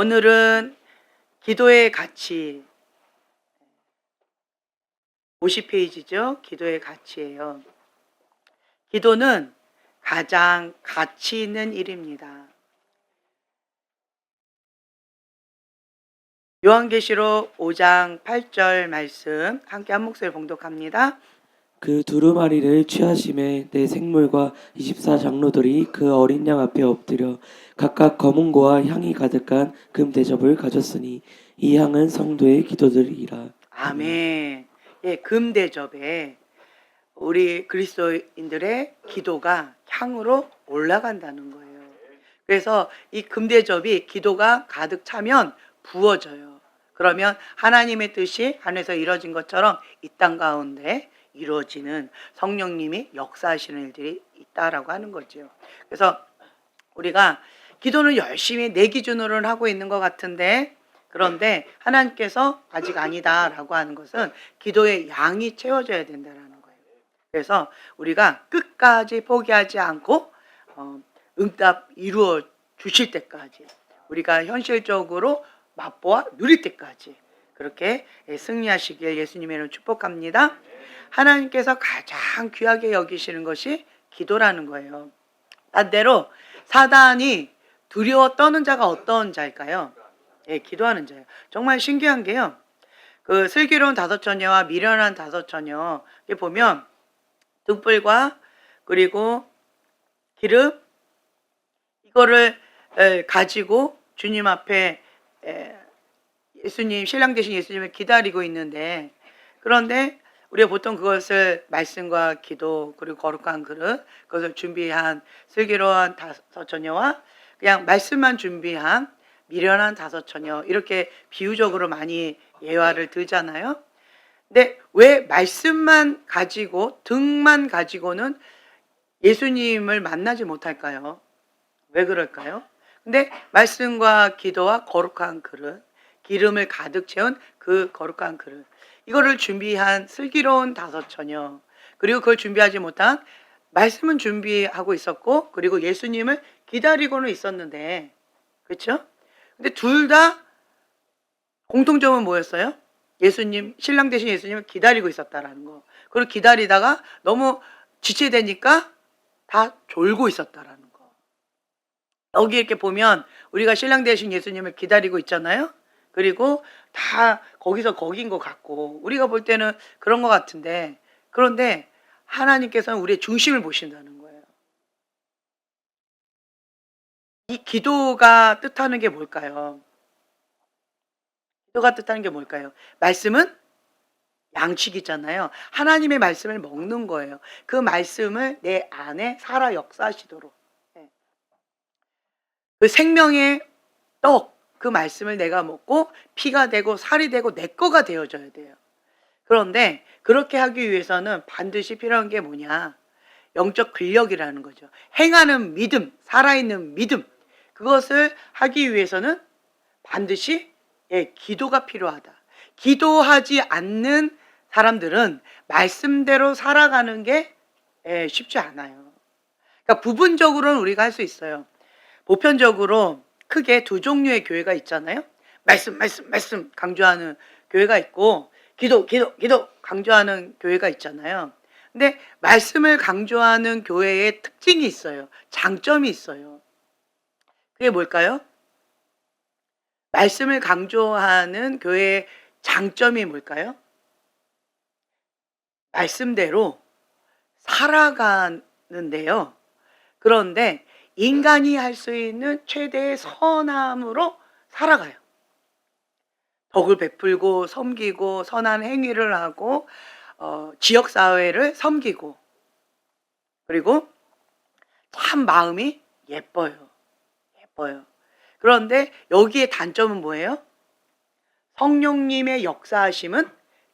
오늘은 기도의 가치 50페이지죠. 기도의 가치예요. 기도는 가장 가치 있는 일입니다. 요한계시록 5장 8절 말씀 함께 한 목소리 봉독합니다. 그 두루마리를 취하심에 내 생물과 24장로들이 그 어린 양 앞에 엎드려 각각 검은고와 향이 가득한 금 대접을 가졌으니 이 향은 성도의 기도들이라. 아멘. 예, 금 대접에 우리 그리스도인들의 기도가 향으로 올라간다는 거예요. 그래서 이 금 대접이 기도가 가득 차면 부어져요. 그러면 하나님의 뜻이 하늘에서 이루어진 것처럼 이 땅 가운데 이루어지는 성령님이 역사하시는 일들이 있다라고 하는 거죠. 그래서 우리가 기도는 열심히 내 기준으로는 하고 있는 것 같은데, 그런데 하나님께서 아직 아니다라고 하는 것은 기도의 양이 채워져야 된다라는 거예요. 그래서 우리가 끝까지 포기하지 않고 응답 이루어 주실 때까지, 우리가 현실적으로 맛보아 누릴 때까지 그렇게 승리하시길 예수님의 이름으로 축복합니다. 하나님께서 가장 귀하게 여기시는 것이 기도라는 거예요. 반대로 사단이 두려워 떠는 자가 어떤 자일까요? 예, 기도하는 자예요. 정말 신기한 게요. 그 슬기로운 다섯 처녀와 미련한 다섯 처녀 보면 등불과 그리고 기름 이거를 가지고 주님 앞에 예수님, 신랑 되신 예수님을 기다리고 있는데, 그런데 우리가 보통 그것을 말씀과 기도 그리고 거룩한 그릇, 그것을 준비한 슬기로운 다섯 처녀와 그냥 말씀만 준비한 미련한 다섯 처녀, 이렇게 비유적으로 많이 예화를 들잖아요. 근데 왜 말씀만 가지고 등만 가지고는 예수님을 만나지 못할까요? 왜 그럴까요? 근데 말씀과 기도와 거룩한 그릇, 기름을 가득 채운 그 거룩한 그릇, 이거를 준비한 슬기로운 다섯 처녀, 그리고 그걸 준비하지 못한 말씀은 준비하고 있었고, 그리고 예수님을 기다리고는 있었는데, 그렇죠? 근데 둘 다 공통점은 뭐였어요? 예수님, 신랑 되신 예수님을 기다리고 있었다라는 거. 그걸 기다리다가 너무 지체되니까 다 졸고 있었다라는 거. 여기 이렇게 보면 우리가 신랑 되신 예수님을 기다리고 있잖아요. 그리고 다 거기서 거긴 것 같고 우리가 볼 때는 그런 것 같은데, 그런데 하나님께서는 우리의 중심을 보신다는 거예요. 이 기도가 뜻하는 게 뭘까요? 기도가 뜻하는 게 뭘까요? 말씀은 양식이잖아요. 하나님의 말씀을 먹는 거예요. 그 말씀을 내 안에 살아 역사하시도록. 그 생명의 떡, 그 말씀을 내가 먹고 피가 되고 살이 되고 내 거가 되어져야 돼요. 그런데 그렇게 하기 위해서는 반드시 필요한 게 뭐냐? 영적 근력이라는 거죠. 행하는 믿음, 살아있는 믿음. 그것을 하기 위해서는 반드시 기도가 필요하다. 기도하지 않는 사람들은 말씀대로 살아가는 게 쉽지 않아요. 그러니까 부분적으로는 우리가 할 수 있어요. 보편적으로 크게 두 종류의 교회가 있잖아요. 말씀 강조하는 교회가 있고, 기도 강조하는 교회가 있잖아요. 근데 말씀을 강조하는 교회의 특징이 있어요. 장점이 있어요. 그게 뭘까요? 말씀을 강조하는 교회의 장점이 뭘까요? 말씀대로 살아가는데요. 그런데 인간이 할 수 있는 최대의 선함으로 살아가요. 덕을 베풀고 섬기고 선한 행위를 하고 지역사회를 섬기고, 그리고 참 마음이 예뻐요. 그런데 여기에 단점은 뭐예요? 성령님의 역사하심은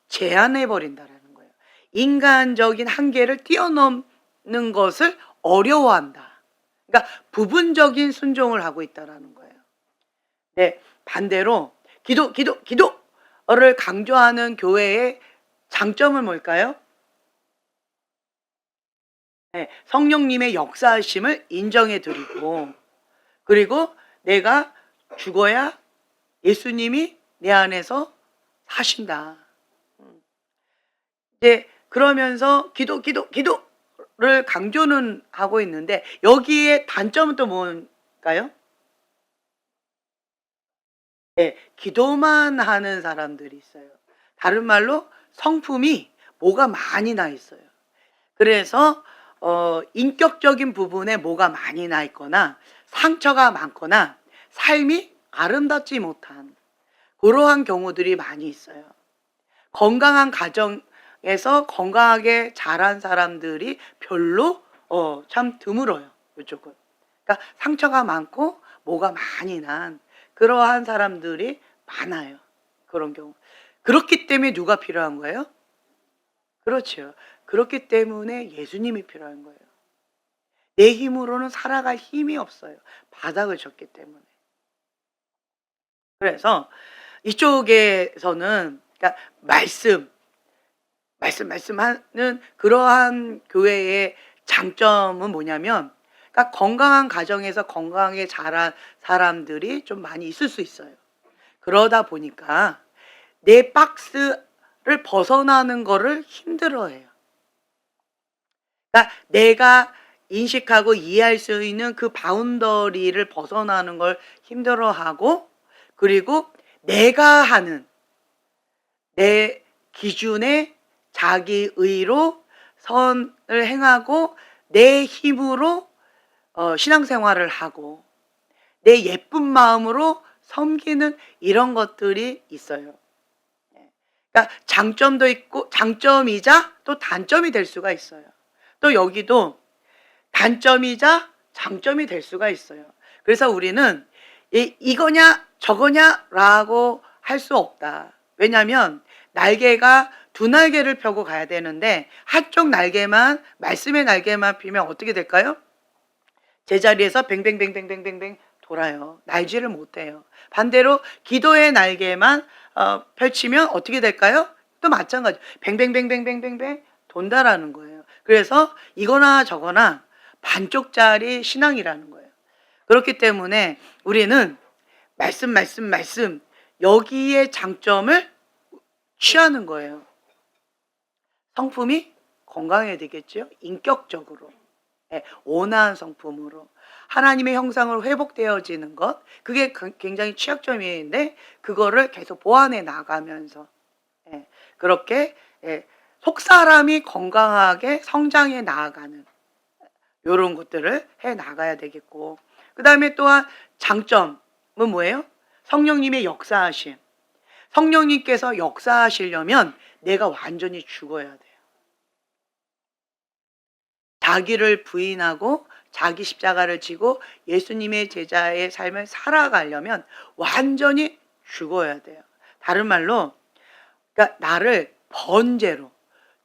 제한해버린다라는 거예요. 인간적인 한계를 뛰어넘는 것을 어려워한다. 그러니까 부분적인 순종을 하고 있다라는 거예요. 네, 반대로 기도를 강조하는 교회의 장점은 뭘까요? 네, 성령님의 역사하심을 인정해 드리고, 그리고 내가 죽어야 예수님이 내 안에서 사신다. 이제 그러면서 기도를 강조는 하고 있는데 여기에 단점은 또 뭔가요? 네, 기도만 하는 사람들이 있어요. 다른 말로 성품이 뭐가 많이 나 있어요. 그래서 인격적인 부분에 뭐가 많이 나 있거나 상처가 많거나 삶이 아름답지 못한 그러한 경우들이 많이 있어요. 건강한 가정에서 건강하게 자란 사람들이 별로 참 드물어요. 이쪽은. 그러니까 상처가 많고 뭐가 많이 난 그러한 사람들이 많아요. 그런 경우. 그렇기 때문에 누가 필요한 거예요? 그렇죠. 그렇기 때문에 예수님이 필요한 거예요. 내 힘으로는 살아갈 힘이 없어요. 바닥을 쳤기 때문에. 그래서 이쪽에서는 그러니까 말씀하는 그러한 교회의 장점은 뭐냐면 그러니까 건강한 가정에서 건강하게 자란 사람들이 좀 많이 있을 수 있어요. 그러다 보니까 내 박스를 벗어나는 거를 힘들어해요. 그러니까 내가 인식하고 이해할 수 있는 그 바운더리를 벗어나는 걸 힘들어하고 그리고 내가 하는 내 기준에 자기 의로 선을 행하고 내 힘으로 신앙생활을 하고 내 예쁜 마음으로 섬기는 이런 것들이 있어요. 그러니까 장점도 있고 장점이자 또 단점이 될 수가 있어요. 또 여기도 단점이자 장점이 될 수가 있어요. 그래서 우리는 이거냐 저거냐라고 할 수 없다. 왜냐하면 날개가 두 날개를 펴고 가야 되는데 한쪽 날개만 말씀의 날개만 피면 어떻게 될까요? 제자리에서 뱅뱅뱅뱅뱅뱅뱅 돌아요. 날지를 못해요. 반대로 기도의 날개만 펼치면 어떻게 될까요? 또 마찬가지. 뱅뱅뱅뱅뱅뱅뱅 돈다라는 거예요. 그래서 이거나 저거나 반쪽짜리 신앙이라는 거예요. 그렇기 때문에 우리는 말씀 여기에 장점을 취하는 거예요. 성품이 건강해야 되겠죠. 인격적으로 온화한 성품으로 하나님의 형상으로 회복되어지는 것 그게 굉장히 취약점인데 그거를 계속 보완해 나가면서 그렇게 속 사람이 건강하게 성장해 나아가는 이런 것들을 해 나가야 되겠고 그 다음에 또한 장점은 뭐예요? 성령님의 역사하심. 성령님께서 역사하시려면 내가 완전히 죽어야 돼요. 자기를 부인하고 자기 십자가를 지고 예수님의 제자의 삶을 살아가려면 완전히 죽어야 돼요. 다른 말로 그러니까 나를 번제로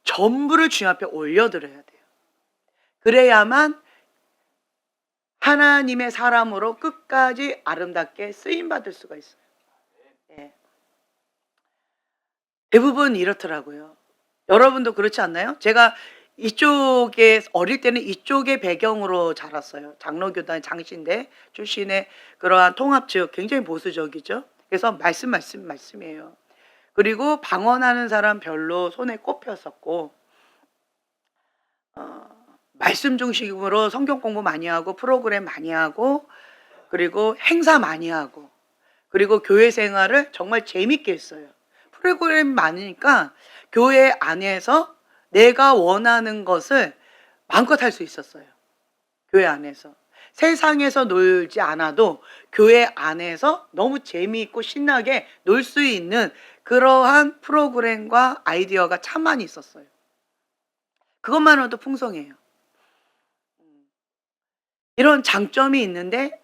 전부를 주님 앞에 올려드려야 돼요. 그래야만 하나님의 사람으로 끝까지 아름답게 쓰임받을 수가 있어요. 대부분 이렇더라고요. 여러분도 그렇지 않나요? 제가 이쪽에 어릴 때는 이쪽의 배경으로 자랐어요. 장로교단 장신대 출신의 그러한 통합측 굉장히 보수적이죠. 그래서 말씀이에요. 그리고 방언하는 사람 별로 손에 꼽혔었고 말씀 중심으로 성경 공부 많이 하고 프로그램 많이 하고 그리고 행사 많이 하고 그리고 교회 생활을 정말 재밌게 했어요. 프로그램 많으니까 교회 안에서 내가 원하는 것을 마음껏 할 수 있었어요. 교회 안에서. 세상에서 놀지 않아도 교회 안에서 너무 재미있고 신나게 놀 수 있는 그러한 프로그램과 아이디어가 참 많이 있었어요. 그것만으로도 풍성해요. 이런 장점이 있는데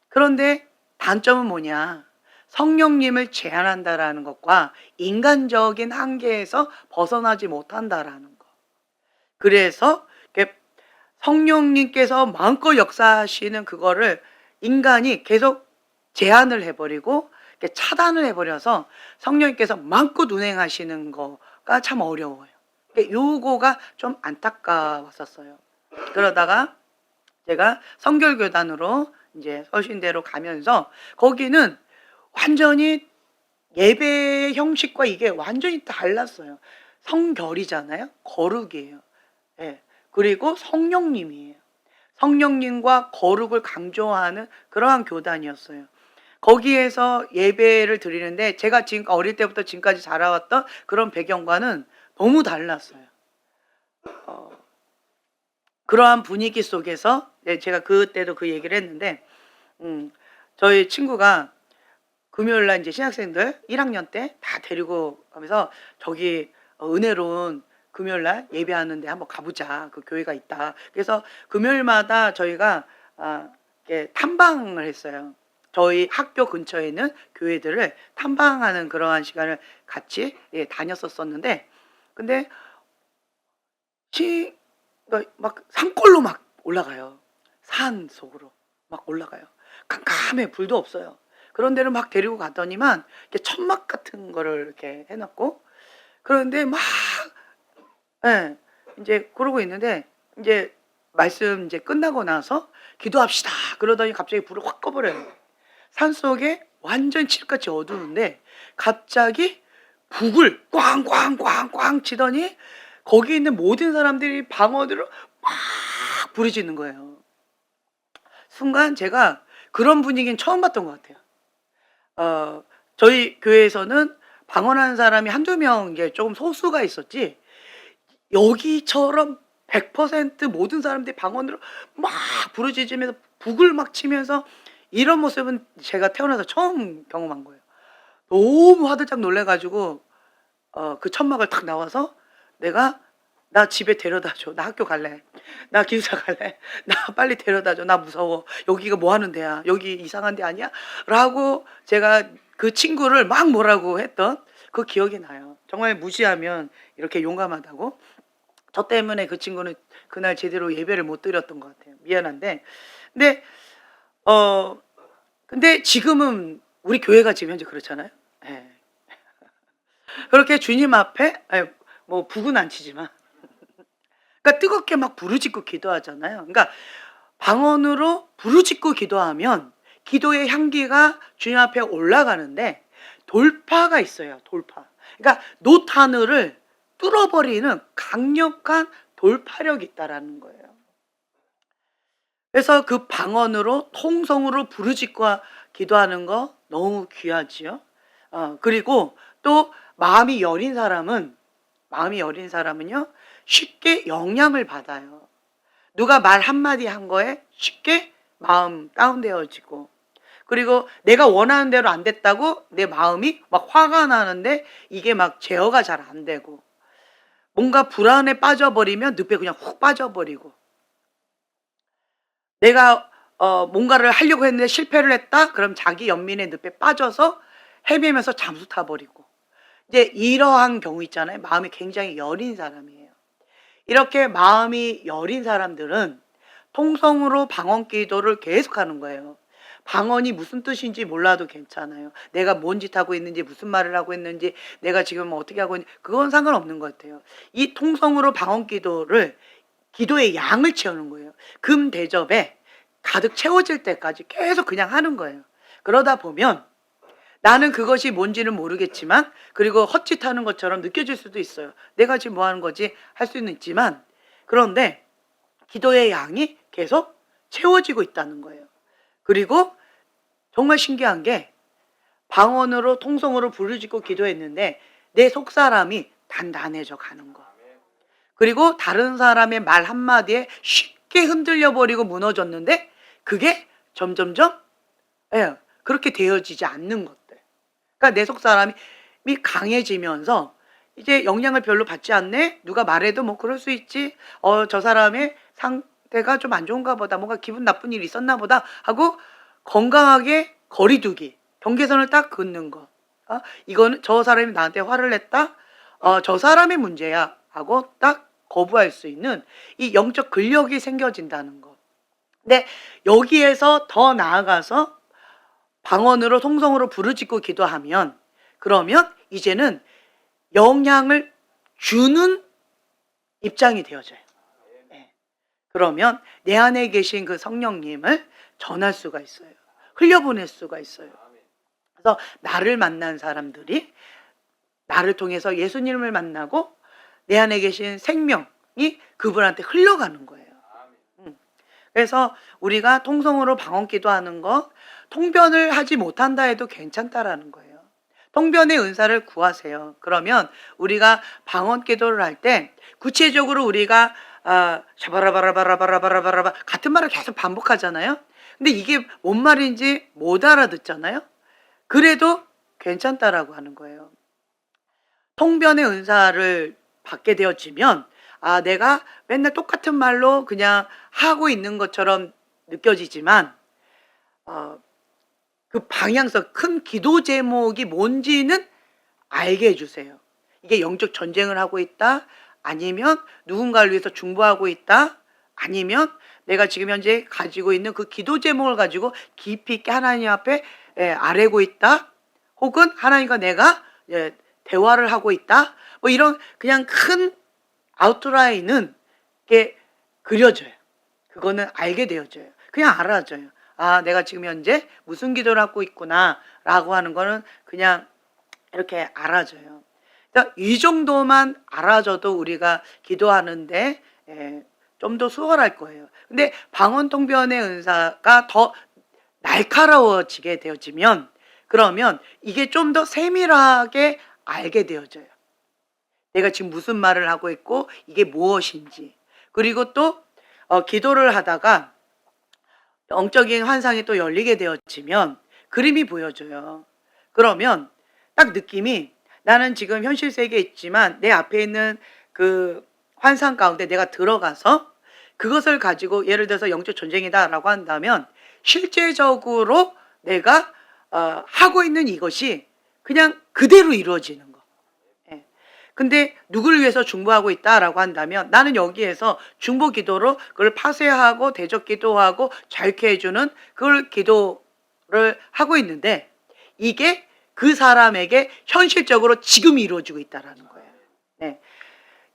그런데 단점은 뭐냐? 성령님을 제한한다라는 것과 인간적인 한계에서 벗어나지 못한다라는 것. 그래서 성령님께서 마음껏 역사하시는 그거를 인간이 계속 제한을 해버리고 차단을 해버려서 성령님께서 마음껏 운행하시는 거가 참 어려워요. 요거가 좀 안타까웠었어요. 그러다가 제가 성결교단으로 이제 서신대로 가면서 거기는 완전히 예배 형식과 이게 완전히 달랐어요. 성결이잖아요. 거룩이에요. 예. 그리고 성령님이에요. 성령님과 거룩을 강조하는 그러한 교단이었어요. 거기에서 예배를 드리는데 제가 지금 어릴 때부터 지금까지 자라왔던 그런 배경과는 너무 달랐어요. 그러한 분위기 속에서 제가 그때도 그 얘기를 했는데 저희 친구가 금요일 날 이제 신학생들 1학년 때 다 데리고 가면서 저기 은혜로운 금요일 날 예배하는데 한번 가보자. 그 교회가 있다. 그래서 금요일마다 저희가 이렇게 탐방을 했어요. 저희 학교 근처에 있는 교회들을 탐방하는 그러한 시간을 같이 다녔었었는데 근데 막 산골로 막 올라가요. 산 속으로 막 올라가요. 깜깜해 불도 없어요. 그런 데를 막 데리고 가더니만 이렇게 천막 같은 거를 이렇게 해놨고 그런데 막 예, 이제 그러고 있는데 이제 말씀 이제 끝나고 나서 기도합시다. 그러더니 갑자기 불을 확 꺼버려요. 산 속에 완전 칠흑같이 어두운데 갑자기 북을 꽝꽝꽝꽝 치더니 거기 있는 모든 사람들이 방언으로 막 부르짖는 거예요. 순간 제가 그런 분위기는 처음 봤던 것 같아요. 저희 교회에서는 방언하는 사람이 한두 명 이게 조금 소수가 있었지 여기처럼 100% 모든 사람들이 방언으로 막 부르짖으면서 북을 막 치면서 이런 모습은 제가 태어나서 처음 경험한 거예요. 너무 화들짝 놀래가지고 그 천막을 탁 나와서 나 집에 데려다 줘. 나 학교 갈래. 나 기숙사 갈래. 나 빨리 데려다 줘. 나 무서워. 여기가 뭐 하는 데야? 여기 이상한 데 아니야? 라고 제가 그 친구를 막 뭐라고 했던 그 기억이 나요. 정말 무시하면 이렇게 용감하다고. 저 때문에 그 친구는 그날 제대로 예배를 못 드렸던 것 같아요. 미안한데. 근데 근데 지금은 우리 교회가 지금 현재 그렇잖아요. 예. 그렇게 주님 앞에 뭐 북은 안 치지만 그러니까 뜨겁게 막 부르짖고 기도하잖아요. 그러니까 방언으로 부르짖고 기도하면 기도의 향기가 주님 앞에 올라가는데 돌파가 있어요. 돌파. 그러니까 노타늘을 뚫어버리는 강력한 돌파력이 있다라는 거예요. 그래서 그 방언으로 통성으로 부르짖고 기도하는 거 너무 귀하지요. 그리고 또 마음이 여린 사람은요 쉽게 영향을 받아요. 누가 말 한마디 한 거에 쉽게 마음 다운되어지고 그리고 내가 원하는 대로 안 됐다고 내 마음이 막 화가 나는데 이게 막 제어가 잘 안 되고 뭔가 불안에 빠져버리면 늪에 그냥 훅 빠져버리고 내가 뭔가를 하려고 했는데 실패를 했다? 그럼 자기 연민의 늪에 빠져서 헤매면서 잠수 타버리고 이제 이러한 경우 있잖아요. 마음이 굉장히 여린 사람이에요. 이렇게 마음이 여린 사람들은 통성으로 방언 기도를 계속하는 거예요. 방언이 무슨 뜻인지 몰라도 괜찮아요. 내가 뭔 짓 하고 있는지 무슨 말을 하고 있는지 내가 지금 어떻게 하고 있는지 그건 상관없는 것 같아요. 이 통성으로 방언 기도를 기도의 양을 채우는 거예요. 금 대접에 가득 채워질 때까지 계속 그냥 하는 거예요. 그러다 보면 나는 그것이 뭔지는 모르겠지만 그리고 헛짓하는 것처럼 느껴질 수도 있어요. 내가 지금 뭐 하는 거지 할 수는 있지만 그런데 기도의 양이 계속 채워지고 있다는 거예요. 그리고 정말 신기한 게 방언으로 통성으로 부르짖고 기도했는데 내 속사람이 단단해져 가는 거. 그리고 다른 사람의 말 한마디에 쉽게 흔들려 버리고 무너졌는데 그게 점점점 그렇게 되어지지 않는 것들. 그러니까 내 속사람이 강해지면서 이제 영향을 별로 받지 않네. 누가 말해도 뭐 그럴 수 있지. 저 사람의 상태가 좀 안 좋은가 보다. 뭔가 기분 나쁜 일이 있었나 보다 하고 건강하게 거리두기, 경계선을 딱 긋는 거. 이거는 저 사람이 나한테 화를 냈다. 저 사람의 문제야 하고 딱 거부할 수 있는 이 영적 근력이 생겨진다는 거. 근데 여기에서 더 나아가서 방언으로 통성으로 부르짖고 기도하면 그러면 이제는 영향을 주는 입장이 되어져요. 그러면 내 안에 계신 그 성령님을 전할 수가 있어요. 흘려보낼 수가 있어요. 그래서 나를 만난 사람들이 나를 통해서 예수님을 만나고 내 안에 계신 생명이 그분한테 흘러가는 거예요. 그래서 우리가 통성으로 방언 기도하는 거, 통변을 하지 못한다 해도 괜찮다라는 거예요. 통변의 은사를 구하세요. 그러면 우리가 방언 기도를 할 때 구체적으로 우리가 샤바라바라바라바라바라바라 같은 말을 계속 반복하잖아요. 근데 이게 뭔 말인지 못 알아듣잖아요. 그래도 괜찮다라고 하는 거예요. 통변의 은사를 받게 되어지면 내가 맨날 똑같은 말로 그냥 하고 있는 것처럼 느껴지지만 그 방향성, 큰 기도 제목이 뭔지는 알게 해주세요. 이게 영적 전쟁을 하고 있다, 아니면 누군가를 위해서 중보하고 있다, 아니면 내가 지금 현재 가지고 있는 그 기도 제목을 가지고 깊이 있게 하나님 앞에 아뢰고 있다, 혹은 하나님과 내가 대화를 하고 있다, 뭐 이런 그냥 큰 아웃라인은 이게 그려져요. 그거는 알게 되어져요. 그냥 알아져요. 내가 지금 현재 무슨 기도를 하고 있구나 라고 하는 거는 그냥 이렇게 알아져요. 그러니까 이 정도만 알아줘도 우리가 기도하는데 좀 더 수월할 거예요. 근데 방언 통변의 은사가 더 날카로워지게 되어지면, 그러면 이게 좀 더 세밀하게 알게 되어져요. 내가 지금 무슨 말을 하고 있고 이게 무엇인지. 그리고 또 기도를 하다가 영적인 환상이 또 열리게 되어지면 그림이 보여져요. 그러면 딱 느낌이, 나는 지금 현실 세계에 있지만 내 앞에 있는 그 환상 가운데 내가 들어가서 그것을 가지고, 예를 들어서 영적 전쟁이다라고 한다면 실제적으로 내가 하고 있는 이것이 그냥 그대로 이루어지는 거. 근데 누구를 위해서 중보하고 있다라고 한다면 나는 여기에서 중보 기도로 그걸 파쇄하고 대적 기도하고 자유케 해주는 그걸 기도를 하고 있는데, 이게 그 사람에게 현실적으로 지금 이루어지고 있다라는 거예요.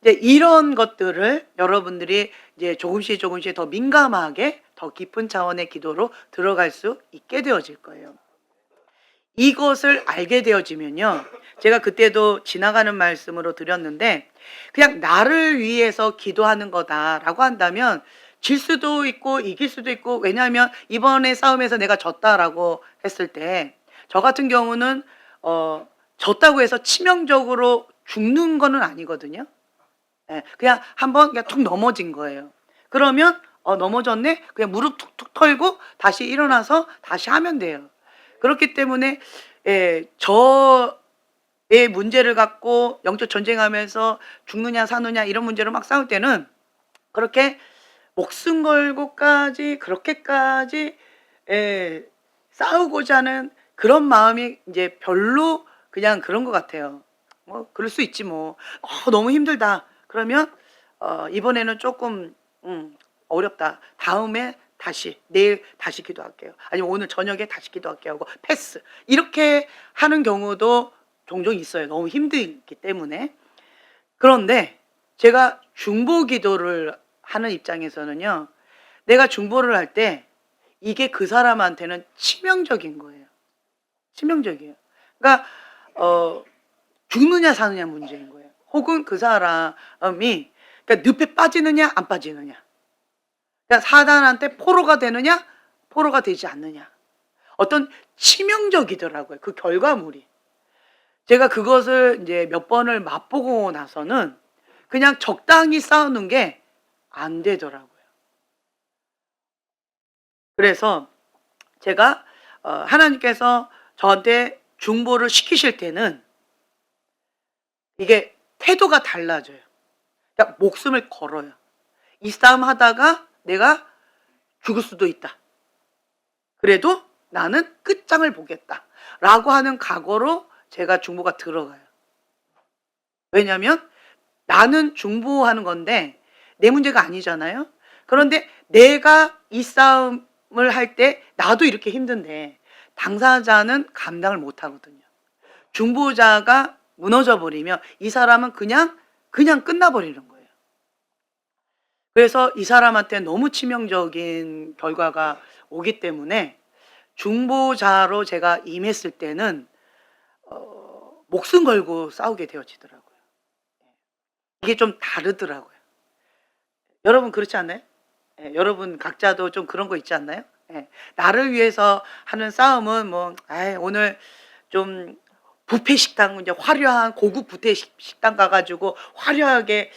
이제 이런 것들을 여러분들이 이제 조금씩 더 민감하게 더 깊은 차원의 기도로 들어갈 수 있게 되어질 거예요. 이것을 알게 되어지면요, 제가 그때도 지나가는 말씀으로 드렸는데, 그냥 나를 위해서 기도하는 거다라고 한다면 질 수도 있고 이길 수도 있고, 왜냐하면 이번에 싸움에서 내가 졌다라고 했을 때 저 같은 경우는 졌다고 해서 치명적으로 죽는 거는 아니거든요. 그냥 한번 그냥 툭 넘어진 거예요. 그러면 넘어졌네? 그냥 무릎 툭툭 털고 다시 일어나서 다시 하면 돼요. 그렇기 때문에 저의 문제를 갖고 영적 전쟁하면서 죽느냐 사느냐 이런 문제로 막 싸울 때는 그렇게 목숨 걸고까지 그렇게까지 싸우고자 하는 그런 마음이 이제 별로 그냥 그런 것 같아요. 뭐 그럴 수 있지 뭐. 너무 힘들다. 그러면 이번에는 조금 어렵다. 다음에 내일 다시 기도할게요. 아니면 오늘 저녁에 다시 기도할게요 하고 패스. 이렇게 하는 경우도 종종 있어요. 너무 힘들기 때문에. 그런데 제가 중보 기도를 하는 입장에서는요, 내가 중보를 할 때 이게 그 사람한테는 치명적인 거예요. 치명적이에요. 그러니까 죽느냐 사느냐 문제인 거예요. 혹은 그 사람이 그러니까 늪에 빠지느냐 안 빠지느냐, 그러니까 사단한테 포로가 되느냐 포로가 되지 않느냐, 어떤 치명적이더라고요. 그 결과물이. 제가 그것을 이제 몇 번을 맛보고 나서는 그냥 적당히 싸우는 게 안 되더라고요. 그래서 제가 하나님께서 저한테 중보를 시키실 때는 이게 태도가 달라져요. 그러니까 목숨을 걸어요. 이 싸움 하다가 내가 죽을 수도 있다. 그래도 나는 끝장을 보겠다 라고 하는 각오로 제가 중보가 들어가요. 왜냐하면 나는 중보하는 건데 내 문제가 아니잖아요. 그런데 내가 이 싸움을 할 때 나도 이렇게 힘든데 당사자는 감당을 못 하거든요. 중보자가 무너져 버리면 이 사람은 그냥 끝나버리는 거예요. 그래서 이 사람한테 너무 치명적인 결과가 오기 때문에 중보자로 제가 임했을 때는 목숨 걸고 싸우게 되어지더라고요. 이게 좀 다르더라고요. 여러분 그렇지 않나요? 예, 여러분 각자도 좀 그런 거 있지 않나요? 예, 나를 위해서 하는 싸움은 뭐, 오늘 좀 뷔페 식당, 이제 화려한 고급 뷔페 식당 가가지고 화려하게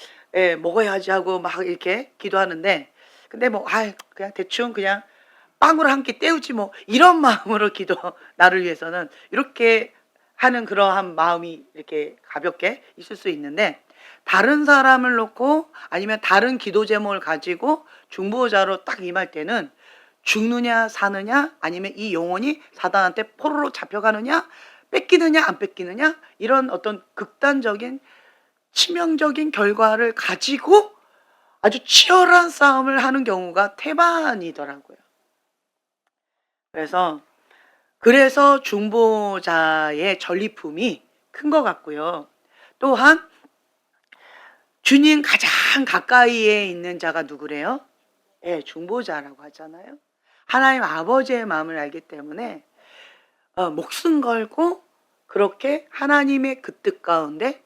먹어야지 하고 막 이렇게 기도하는데, 근데 뭐, 그냥 대충 그냥 빵으로 한 끼 때우지 뭐, 이런 마음으로 나를 위해서는 이렇게 하는 그러한 마음이 이렇게 가볍게 있을 수 있는데, 다른 사람을 놓고 아니면 다른 기도 제목을 가지고 중보자로 딱 임할 때는 죽느냐 사느냐 아니면 이 영혼이 사단한테 포로로 잡혀가느냐 뺏기느냐 안 뺏기느냐 이런 어떤 극단적인 치명적인 결과를 가지고 아주 치열한 싸움을 하는 경우가 태반이더라고요. 그래서 중보자의 전리품이 큰 것 같고요. 또한 주님 가장 가까이에 있는 자가 누구래요? 예, 중보자라고 하잖아요. 하나님 아버지의 마음을 알기 때문에 목숨 걸고 그렇게 하나님의 그 뜻 가운데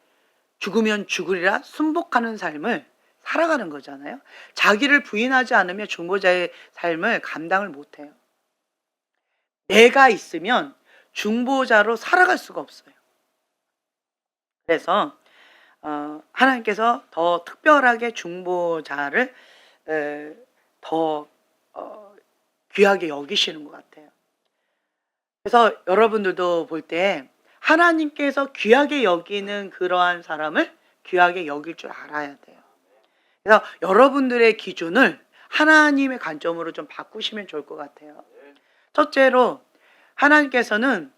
죽으면 죽으리라 순복하는 삶을 살아가는 거잖아요. 자기를 부인하지 않으면 중보자의 삶을 감당을 못해요. 내가 있으면 중보자로 살아갈 수가 없어요. 그래서 하나님께서 더 특별하게 중보자를 더 귀하게 여기시는 것 같아요. 그래서 여러분들도 볼 때 하나님께서 귀하게 여기는 그러한 사람을 귀하게 여길 줄 알아야 돼요. 그래서 여러분들의 기준을 하나님의 관점으로 좀 바꾸시면 좋을 것 같아요. 첫째로 하나님께서는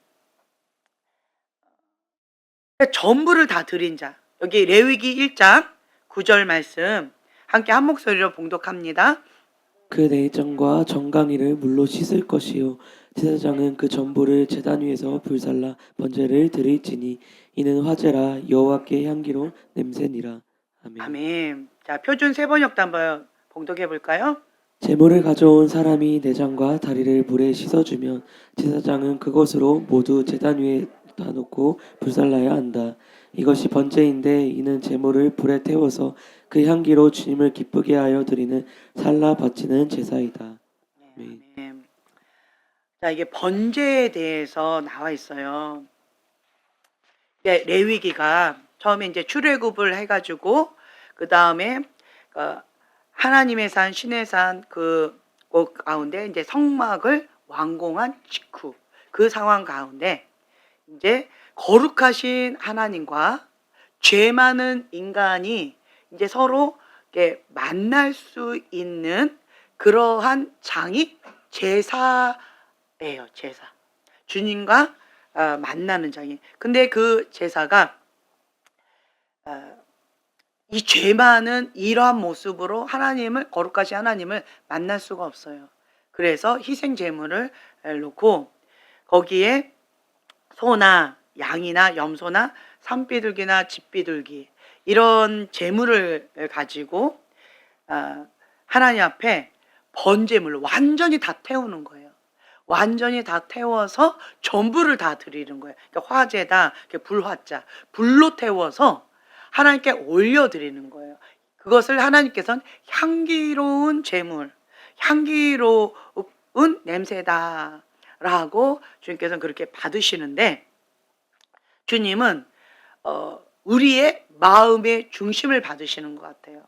전부를 다 드린 자, 여기 레위기 1장 9절 말씀 함께 한 목소리로 봉독합니다. 그 내장과 정강이를 물로 씻을 것이요 제사장은 그 전부를 제단 위에서 불살라 번제를 드릴지니 이는 화제라 여호와께 향기로운 냄새니라. 아멘. 아멘. 자, 표준 세번역도 한번 봉독해 볼까요? 제물을 가져온 사람이 내장과 다리를 물에 씻어주면 제사장은 그것으로 모두 제단 위에 놔놓고 불살라야 한다. 이것이 번제인데 이는 제물을 불에 태워서 그 향기로 주님을 기쁘게 하여 드리는 살라 바치는 제사이다. 아멘. 아멘. 자, 이게 번제에 대해서 나와 있어요. 레위기가 처음에 이제 출애굽을 해가지고 그 다음에 하나님의 산 신의 산 그 가운데 이제 성막을 완공한 직후 그 상황 가운데 이제 거룩하신 하나님과 죄 많은 인간이 이제 서로 이렇게 만날 수 있는 그러한 장이 제사예요. 제사. 주님과 만나는 장이. 근데 그 제사가 이 죄 많은 이러한 모습으로 하나님을 거룩하신 하나님을 만날 수가 없어요. 그래서 희생 제물을 놓고 거기에 소나 양이나 염소나 산비둘기나 집비둘기 이런 제물을 가지고 하나님 앞에 번제물로 완전히 다 태우는 거예요. 완전히 다 태워서 전부를 다 드리는 거예요. 그러니까 화제다, 불화자, 불로 태워서 하나님께 올려드리는 거예요. 그것을 하나님께서는 향기로운 제물, 향기로운 냄새다라고 주님께서는 그렇게 받으시는데, 주님은 우리의 마음의 중심을 받으시는 것 같아요.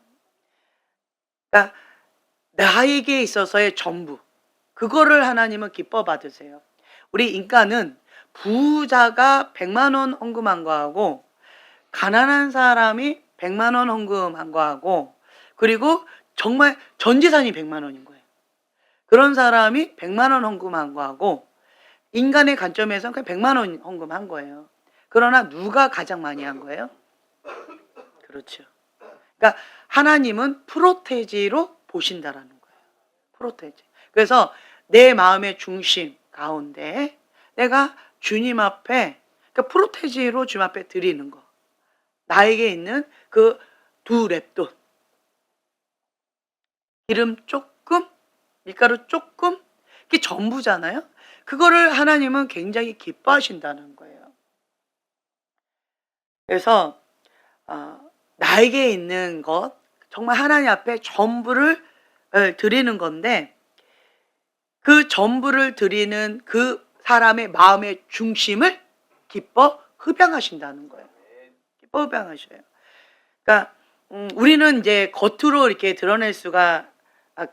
그러니까 나에게 있어서의 전부, 그거를 하나님은 기뻐 받으세요. 우리 인간은 부자가 100만 원 헌금한 거하고 가난한 사람이 100만 원 헌금한 거하고 그리고 정말 전 재산이 100만 원인 거예요. 그런 사람이 100만 원 헌금한 거하고 인간의 관점에서는 그냥 100만 원 헌금한 거예요. 그러나 누가 가장 많이 한 거예요? 그렇죠. 그러니까 하나님은 프로테지로 보신다라는 거예요. 프로테지. 그래서 내 마음의 중심 가운데 내가 주님 앞에, 그러니까 프로테지로 주님 앞에 드리는 거. 나에게 있는 그 두 랩돈, 기름 조금, 밀가루 조금, 그게 전부잖아요. 그거를 하나님은 굉장히 기뻐하신다는 거예요. 그래서 나에게 있는 것 정말 하나님 앞에 전부를 드리는 건데, 그 전부를 드리는 그 사람의 마음의 중심을 기뻐 흡양하신다는 거예요. 기뻐 흡양하셔요. 그러니까 우리는 이제 겉으로 이렇게 드러낼 수가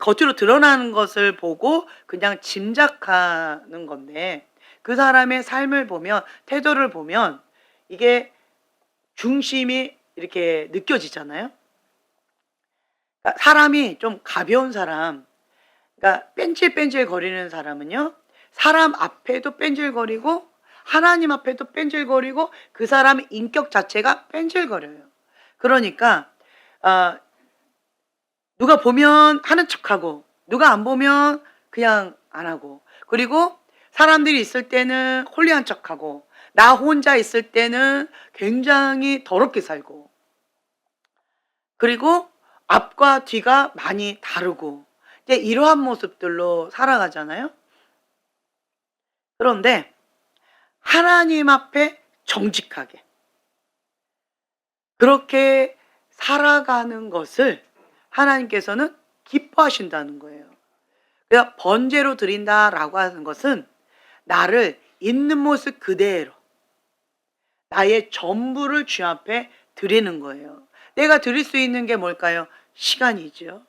겉으로 드러나는 것을 보고 그냥 짐작하는 건데, 그 사람의 삶을 보면, 태도를 보면 이게 중심이 이렇게 느껴지잖아요. 그러니까 사람이 좀 가벼운 사람, 그러니까 뺀질뺀질 거리는 사람은요, 사람 앞에도 뺀질거리고 하나님 앞에도 뺀질거리고 그 사람의 인격 자체가 뺀질거려요. 그러니까 누가 보면 하는 척하고 누가 안 보면 그냥 안 하고, 그리고 사람들이 있을 때는 홀리한 척하고 나 혼자 있을 때는 굉장히 더럽게 살고, 그리고 앞과 뒤가 많이 다르고 이제 이러한 모습들로 살아가잖아요. 그런데 하나님 앞에 정직하게 그렇게 살아가는 것을 하나님께서는 기뻐하신다는 거예요. 그러니까 번제로 드린다라고 하는 것은 나를 있는 모습 그대로 나의 전부를 주 앞에 드리는 거예요. 내가 드릴 수 있는 게 뭘까요? 시간이지요,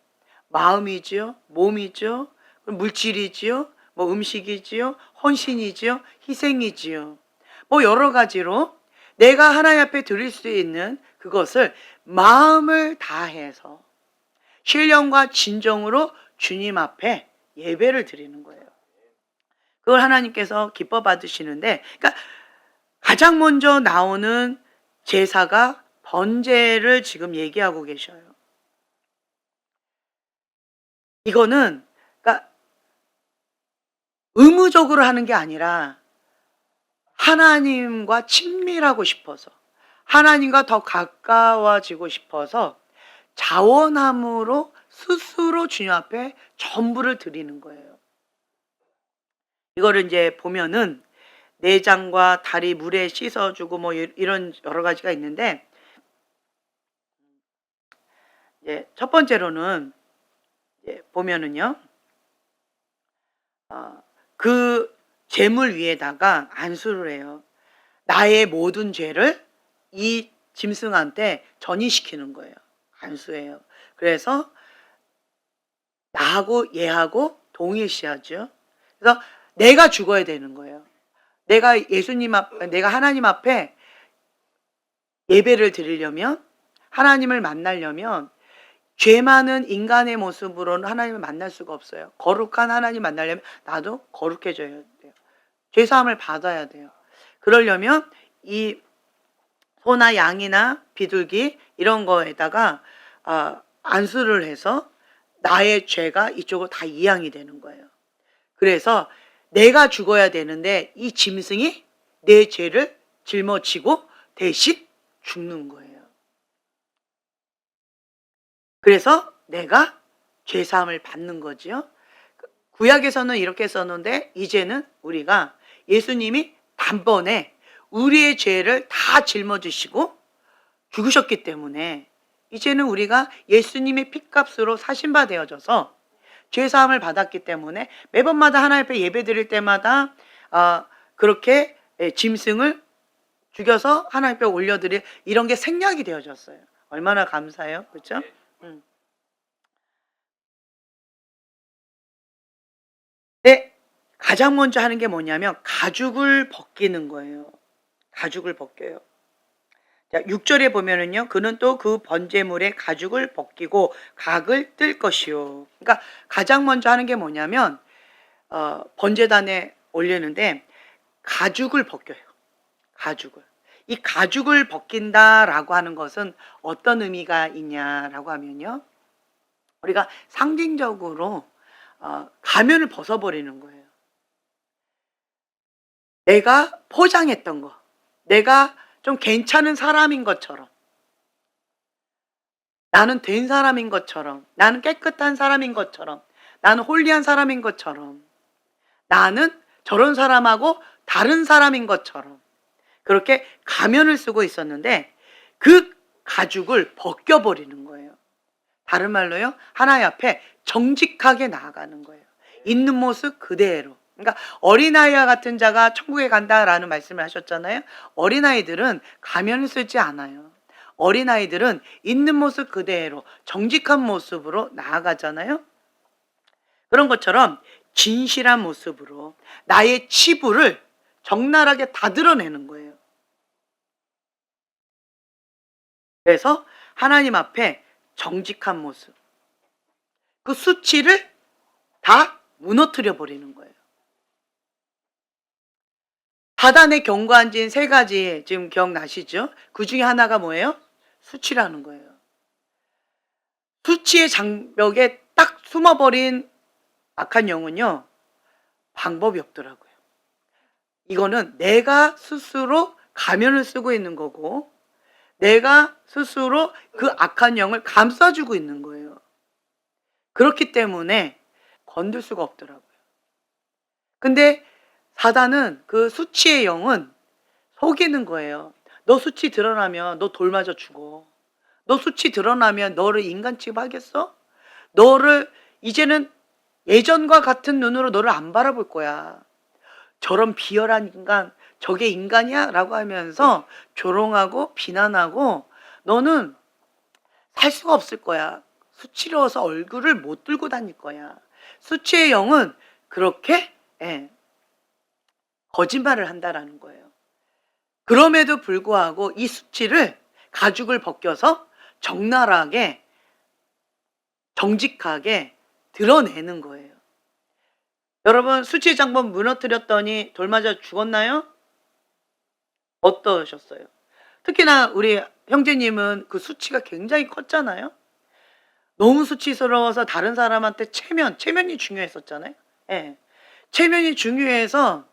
마음이지요, 몸이죠, 물질이지요, 뭐 음식이지요, 헌신이지요, 희생이지요. 뭐 여러 가지로 내가 하나님 앞에 드릴 수 있는 그것을 마음을 다해서 신령과 진정으로 주님 앞에 예배를 드리는 거예요. 그걸 하나님께서 기뻐 받으시는데, 그러니까 가장 먼저 나오는 제사가 번제를 지금 얘기하고 계셔요. 이거는 그러니까 의무적으로 하는 게 아니라 하나님과 친밀하고 싶어서, 하나님과 더 가까워지고 싶어서 자원함으로 스스로 주님 앞에 전부를 드리는 거예요. 이거를 이제 보면은 내장과 다리 물에 씻어주고 뭐 이런 여러 가지가 있는데, 이제 첫 번째로는 이제 보면은요, 그 제물 위에다가 안수를 해요. 나의 모든 죄를 이 짐승한테 전이시키는 거예요. 안수해요. 그래서 나하고 얘하고 동일시하죠. 그래서 내가 죽어야 되는 거예요. 내가 하나님 앞에 예배를 드리려면, 하나님을 만나려면 죄 많은 인간의 모습으로는 하나님을 만날 수가 없어요. 거룩한 하나님 만나려면 나도 거룩해져야 돼요. 죄사함을 받아야 돼요. 그러려면 이 소나 양이나 비둘기 이런 거에다가 안수를 해서 나의 죄가 이쪽으로 다 이양이 되는 거예요. 그래서 내가 죽어야 되는데 이 짐승이 내 죄를 짊어지고 대신 죽는 거예요. 그래서 내가 죄사함을 받는 거지요. 구약에서는 이렇게 썼는데 이제는 우리가 예수님이 단번에 우리의 죄를 다 짊어지시고 죽으셨기 때문에 이제는 우리가 예수님의 피값으로 사신 바 되어져서 죄사함을 받았기 때문에 매번마다 하나님 앞에 예배 드릴 때마다 그렇게 짐승을 죽여서 하나님 앞에 올려드릴 이런 게 생략이 되어졌어요. 얼마나 감사해요. 그렇죠? 네, 가장 먼저 하는 게 뭐냐면 가죽을 벗기는 거예요. 가죽을 벗겨요. 자, 6절에 보면은요, 그는 또 그 번제물의 가죽을 벗기고 각을 뜰 것이요. 그러니까 가장 먼저 하는 게 뭐냐면 번제단에 올리는데 가죽을 벗겨요. 가죽을. 이 가죽을 벗긴다라고 하는 것은 어떤 의미가 있냐라고 하면요, 우리가 상징적으로 가면을 벗어버리는 거예요. 내가 포장했던 거, 내가 좀 괜찮은 사람인 것처럼, 나는 된 사람인 것처럼, 나는 깨끗한 사람인 것처럼, 나는 홀리한 사람인 것처럼, 나는 저런 사람하고 다른 사람인 것처럼 그렇게 가면을 쓰고 있었는데 그 가죽을 벗겨버리는 거예요. 다른 말로요, 하나님 앞에 정직하게 나아가는 거예요. 있는 모습 그대로. 그러니까 어린아이와 같은 자가 천국에 간다라는 말씀을 하셨잖아요. 어린아이들은 가면을 쓰지 않아요. 어린아이들은 있는 모습 그대로 정직한 모습으로 나아가잖아요. 그런 것처럼 진실한 모습으로 나의 치부를 적나라하게 다 드러내는 거예요. 그래서 하나님 앞에 정직한 모습, 그 수치를 다 무너뜨려 버리는 거예요. 사단의 경고한진 세 가지 지금 기억나시죠? 그 중에 하나가 뭐예요? 수치라는 거예요. 수치의 장벽에 딱 숨어버린 악한 영은요, 방법이 없더라고요. 이거는 내가 스스로 가면을 쓰고 있는 거고 내가 스스로 그 악한 영을 감싸주고 있는 거예요. 그렇기 때문에 건들 수가 없더라고요. 근데 사단은 그 수치의 영은 속이는 거예요. 너 수치 드러나면 너 돌 맞아 죽어. 너 수치 드러나면 너를 인간 취급하겠어? 너를 이제는 예전과 같은 눈으로 너를 안 바라볼 거야. 저런 비열한 인간, 저게 인간이야? 라고 하면서 조롱하고 비난하고 너는 살 수가 없을 거야. 수치로워서 얼굴을 못 들고 다닐 거야. 수치의 영은 그렇게 거짓말을 한다라는 거예요. 그럼에도 불구하고 이 수치를 가죽을 벗겨서 적나라하게 정직하게 드러내는 거예요. 여러분, 수치 장벽 무너뜨렸더니 돌 맞아 죽었나요? 어떠셨어요? 특히나 우리 형제님은 그 수치가 굉장히 컸잖아요. 너무 수치스러워서 다른 사람한테 체면이 중요했었잖아요. 예. 체면이 중요해서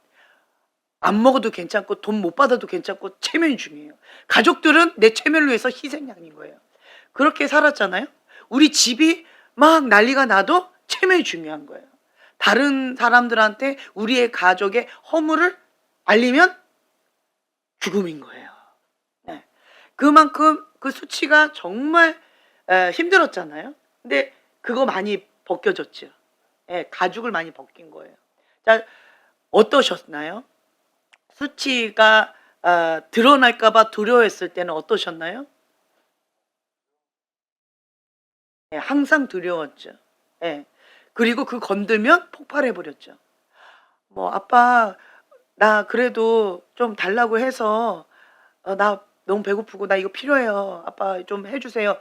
안 먹어도 괜찮고 돈 못 받아도 괜찮고 체면이 중요해요. 가족들은 내 체면을 위해서 희생양인 거예요. 그렇게 살았잖아요. 우리 집이 막 난리가 나도 체면이 중요한 거예요. 다른 사람들한테 우리의 가족의 허물을 알리면 죽음인 거예요. 네. 그만큼 그 수치가 정말 힘들었잖아요. 근데 그거 많이 벗겨졌죠. 가죽을 많이 벗긴 거예요. 자, 어떠셨나요? 수치가 드러날까 봐 두려워했을 때는 어떠셨나요? 항상 두려웠죠. 그리고 그 건들면 폭발해 버렸죠. 뭐 아빠 나 그래도 좀 달라고 해서 나 너무 배고프고 나 이거 필요해요. 아빠 좀 해주세요.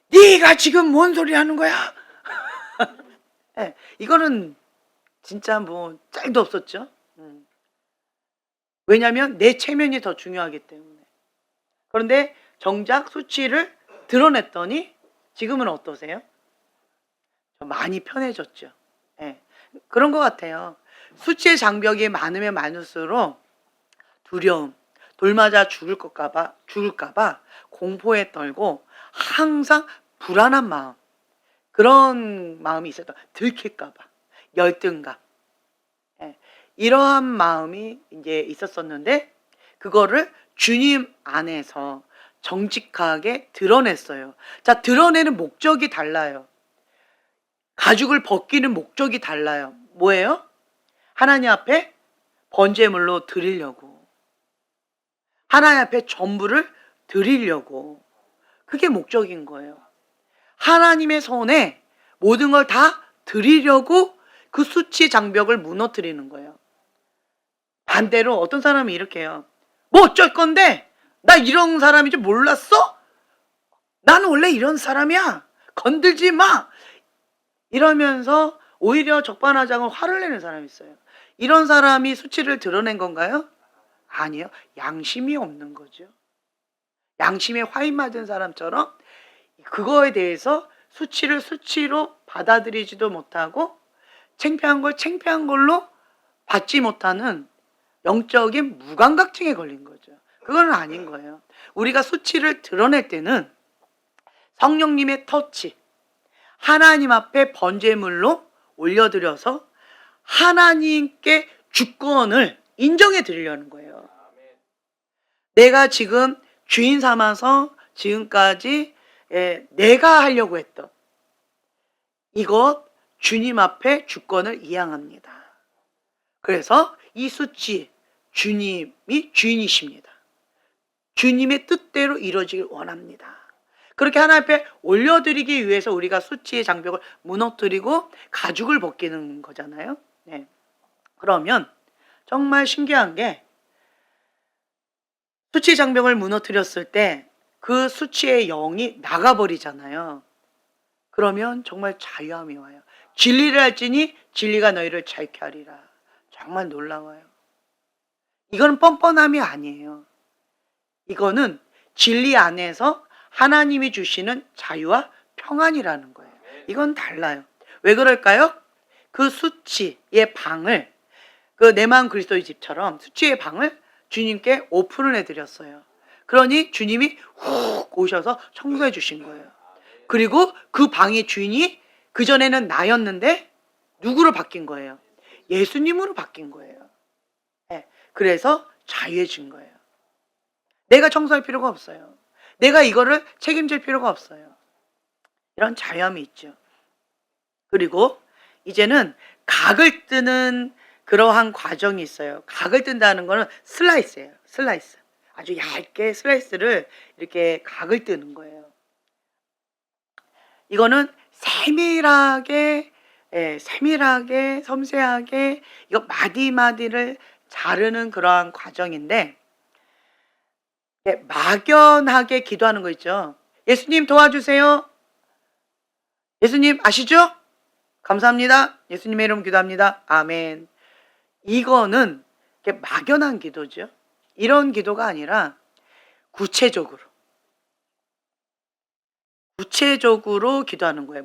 네가 지금 뭔 소리 하는 거야? 이거는 진짜 뭐 짤도 없었죠. 왜냐하면 내 체면이 더 중요하기 때문에. 그런데 정작 수치를 드러냈더니 지금은 어떠세요? 많이 편해졌죠. 그런 것 같아요. 수치의 장벽이 많으면 많을수록 두려움, 돌 맞아 죽을까봐 공포에 떨고 항상 불안한 마음, 그런 마음이 있었던, 들킬까봐, 열등감, 이러한 마음이 이제 있었었는데 그거를 주님 안에서 정직하게 드러냈어요. 자, 드러내는 목적이 달라요. 가죽을 벗기는 목적이 달라요. 뭐예요? 하나님 앞에 번제물로 드리려고. 하나님 앞에 전부를 드리려고. 그게 목적인 거예요. 하나님의 손에 모든 걸 다 드리려고 그 수치 장벽을 무너뜨리는 거예요. 반대로 어떤 사람이 이렇게 해요. 뭐 어쩔 건데? 나 이런 사람인 줄 몰랐어? 나는 원래 이런 사람이야. 건들지 마. 이러면서 오히려 적반하장을 화를 내는 사람이 있어요. 이런 사람이 수치를 드러낸 건가요? 아니요. 양심이 없는 거죠. 양심에 화인 맞은 사람처럼 그거에 대해서 수치를 수치로 받아들이지도 못하고 창피한 걸 창피한 걸로 받지 못하는 영적인 무감각증에 걸린 거죠. 그건 아닌 거예요. 우리가 수치를 드러낼 때는 성령님의 터치, 하나님 앞에 번제물로 올려드려서 하나님께 주권을 인정해 드리려는 거예요. 내가 지금 주인 삼아서 지금까지 내가 하려고 했던 이것 주님 앞에 주권을 이양합니다. 그래서 이 수치 주님이 주인이십니다. 주님의 뜻대로 이루어지길 원합니다. 그렇게 하나님 앞에 올려드리기 위해서 우리가 수치의 장벽을 무너뜨리고 가죽을 벗기는 거잖아요. 네. 그러면 정말 신기한 게 수치의 장벽을 무너뜨렸을 때 그 수치의 영이 나가버리잖아요. 그러면 정말 자유함이 와요. 진리를 알지니 진리가 너희를 자유케 하리라. 정말 놀라워요. 이거는 뻔뻔함이 아니에요. 이거는 진리 안에서 하나님이 주시는 자유와 평안이라는 거예요. 이건 달라요. 왜 그럴까요? 그 수치의 방을 그 내 마음 그리스도의 집처럼 수치의 방을 주님께 오픈을 해드렸어요. 그러니 주님이 훅 오셔서 청소해 주신 거예요. 그리고 그 방의 주인이 그전에는 나였는데 누구로 바뀐 거예요? 예수님으로 바뀐 거예요. 네. 그래서 자유해진 거예요. 내가 청소할 필요가 없어요. 내가 이거를 책임질 필요가 없어요. 이런 자유함이 있죠. 그리고 이제는 각을 뜨는 그러한 과정이 있어요. 각을 뜬다는 거는 슬라이스예요. 슬라이스. 아주 얇게 슬라이스를 이렇게 각을 뜨는 거예요. 이거는 세밀하게 섬세하게 이거 마디마디를 자르는 그러한 과정인데 막연하게 기도하는 거 있죠. 예수님 도와주세요. 예수님 아시죠? 감사합니다. 예수님의 이름 기도합니다. 아멘. 이거는 막연한 기도죠. 이런 기도가 아니라 구체적으로 기도하는 거예요.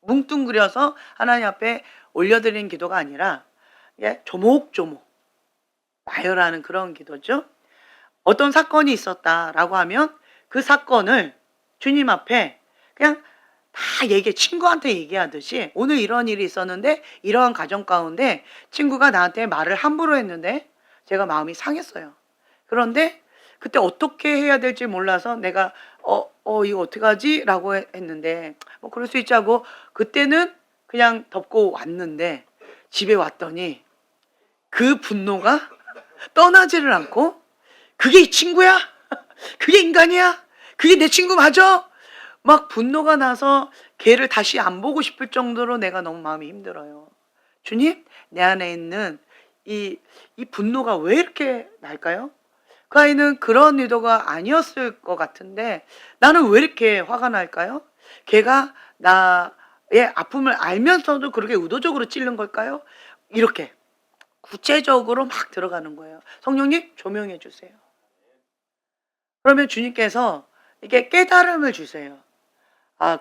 뭉뚱그려서 하나님 앞에 올려드리는 기도가 아니라 조목조목 나열하는 그런 기도죠. 어떤 사건이 있었다라고 하면 그 사건을 주님 앞에 그냥 다 친구한테 얘기하듯이 오늘 이런 일이 있었는데 이러한 가정 가운데 친구가 나한테 말을 함부로 했는데 제가 마음이 상했어요. 그런데 그때 어떻게 해야 될지 몰라서 내가 이거 어떡하지? 라고 했는데 뭐 그럴 수 있지 하고 그때는 그냥 덮고 왔는데 집에 왔더니 그 분노가 떠나지를 않고 그게 이 친구야? 그게 인간이야? 그게 내 친구 맞아? 막 분노가 나서 걔를 다시 안 보고 싶을 정도로 내가 너무 마음이 힘들어요. 주님, 내 안에 있는 이 분노가 왜 이렇게 날까요? 그 아이는 그런 의도가 아니었을 것 같은데 나는 왜 이렇게 화가 날까요? 걔가 나의 아픔을 알면서도 그렇게 의도적으로 찌른 걸까요? 이렇게 구체적으로 막 들어가는 거예요. 성령님 조명해 주세요. 그러면 주님께서 이게 깨달음을 주세요.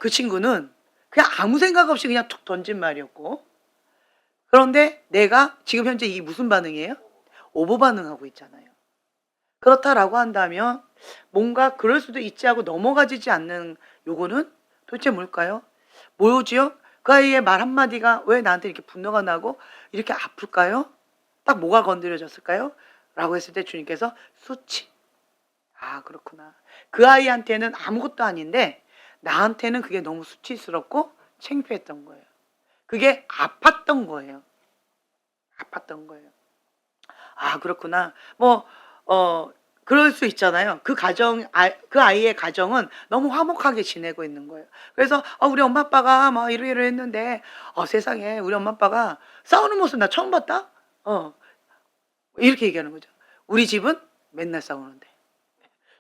그 친구는 그냥 아무 생각 없이 그냥 툭 던진 말이었고 그런데 내가 지금 현재 이게 무슨 반응이에요? 오버 반응하고 있잖아요. 그렇다라고 한다면 뭔가 그럴 수도 있지 하고 넘어가지지 않는 요거는 도대체 뭘까요? 뭐지요? 그 아이의 말 한마디가 왜 나한테 이렇게 분노가 나고 이렇게 아플까요? 딱 뭐가 건드려졌을까요? 라고 했을 때 주님께서 수치. 그렇구나. 그 아이한테는 아무것도 아닌데 나한테는 그게 너무 수치스럽고 창피했던 거예요. 그게 아팠던 거예요. 아팠던 거예요. 그렇구나. 그럴 수 있잖아요. 그 아이의 가정은 너무 화목하게 지내고 있는 거예요. 그래서 우리 엄마 아빠가 막 이러이러했는데 세상에 우리 엄마 아빠가 싸우는 모습 나 처음 봤다. 이렇게 얘기하는 거죠. 우리 집은 맨날 싸우는데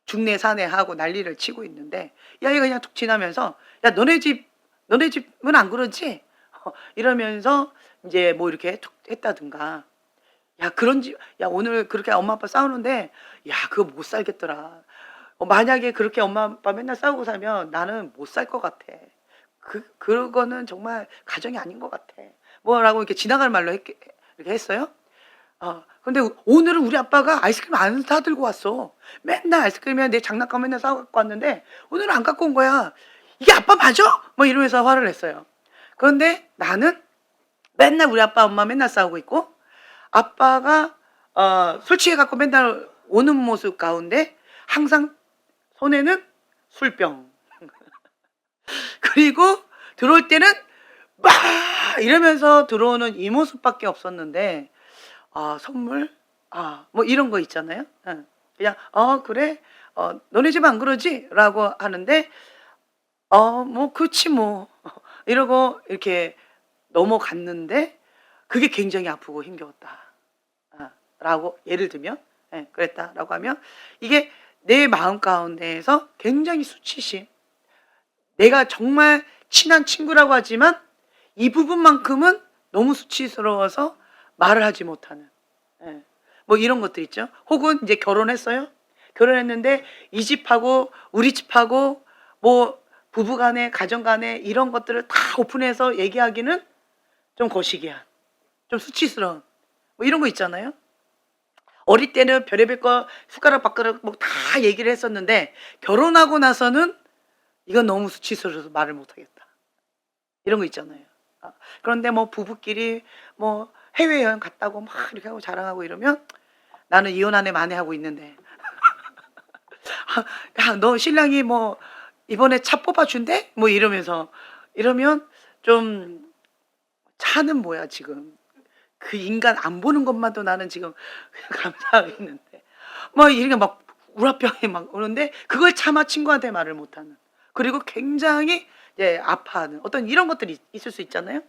중내 사내 하고 난리를 치고 있는데 얘가 그냥 툭 지나면서 야 너네 집은 안 그러지? 이러면서 이제 뭐 이렇게 툭 했다든가. 야 오늘 그렇게 엄마 아빠 싸우는데 그거 못 살겠더라. 만약에 그렇게 엄마 아빠 맨날 싸우고 살면 나는 못 살 것 같아. 그거는 정말 가정이 아닌 것 같아. 뭐라고 이렇게 지나갈 말로 이렇게 했어요. 근데 오늘은 우리 아빠가 아이스크림 안 사들고 왔어. 맨날 아이스크림이랑 내 장난감 맨날 사갖고 왔는데 오늘은 안 갖고 온 거야. 이게 아빠 맞아? 뭐 이러면서 화를 냈어요. 그런데 나는 맨날 우리 아빠 엄마 맨날 싸우고 있고, 아빠가 술 취해갖고 맨날 오는 모습 가운데 항상 손에는 술병. 그리고 들어올 때는 막 이러면서 들어오는 이 모습밖에 없었는데, 선물? 뭐 이런 거 있잖아요. 그냥, 그래? 너네 집 안 그러지? 라고 하는데, 뭐, 그렇지 뭐. 이러고 이렇게 넘어갔는데, 그게 굉장히 아프고 힘겨웠다. 라고, 예를 들면, 그랬다라고 하면, 이게 내 마음 가운데에서 굉장히 수치심, 내가 정말 친한 친구라고 하지만 이 부분만큼은 너무 수치스러워서 말을 하지 못하는, 뭐 이런 것들 있죠. 혹은 이제 결혼했어요. 결혼했는데 이 집하고 우리 집하고 뭐 부부간에 가정간에 이런 것들을 다 오픈해서 얘기하기는 좀 거시기한, 좀 수치스러운 뭐 이런 거 있잖아요. 어릴 때는 별의별 거 숟가락 밥그릇 뭐 다 얘기를 했었는데, 결혼하고 나서는 이건 너무 수치스러워서 말을 못하겠다, 이런 거 있잖아요. 그런데 뭐 부부끼리 뭐 해외여행 갔다고 막 이렇게 하고 자랑하고 이러면, 나는 이혼한 애 만회하고 있는데 야, 너 신랑이 뭐 이번에 차 뽑아준대? 뭐 이러면서, 이러면 좀, 차는 뭐야 지금, 그 인간 안 보는 것만도 나는 지금 감사하겠는데, 뭐 이렇게 막 우라병이 막 오는데 그걸 차마 친구한테 말을 못하는, 그리고 굉장히 아파하는 어떤 이런 것들이 있을 수 있잖아요.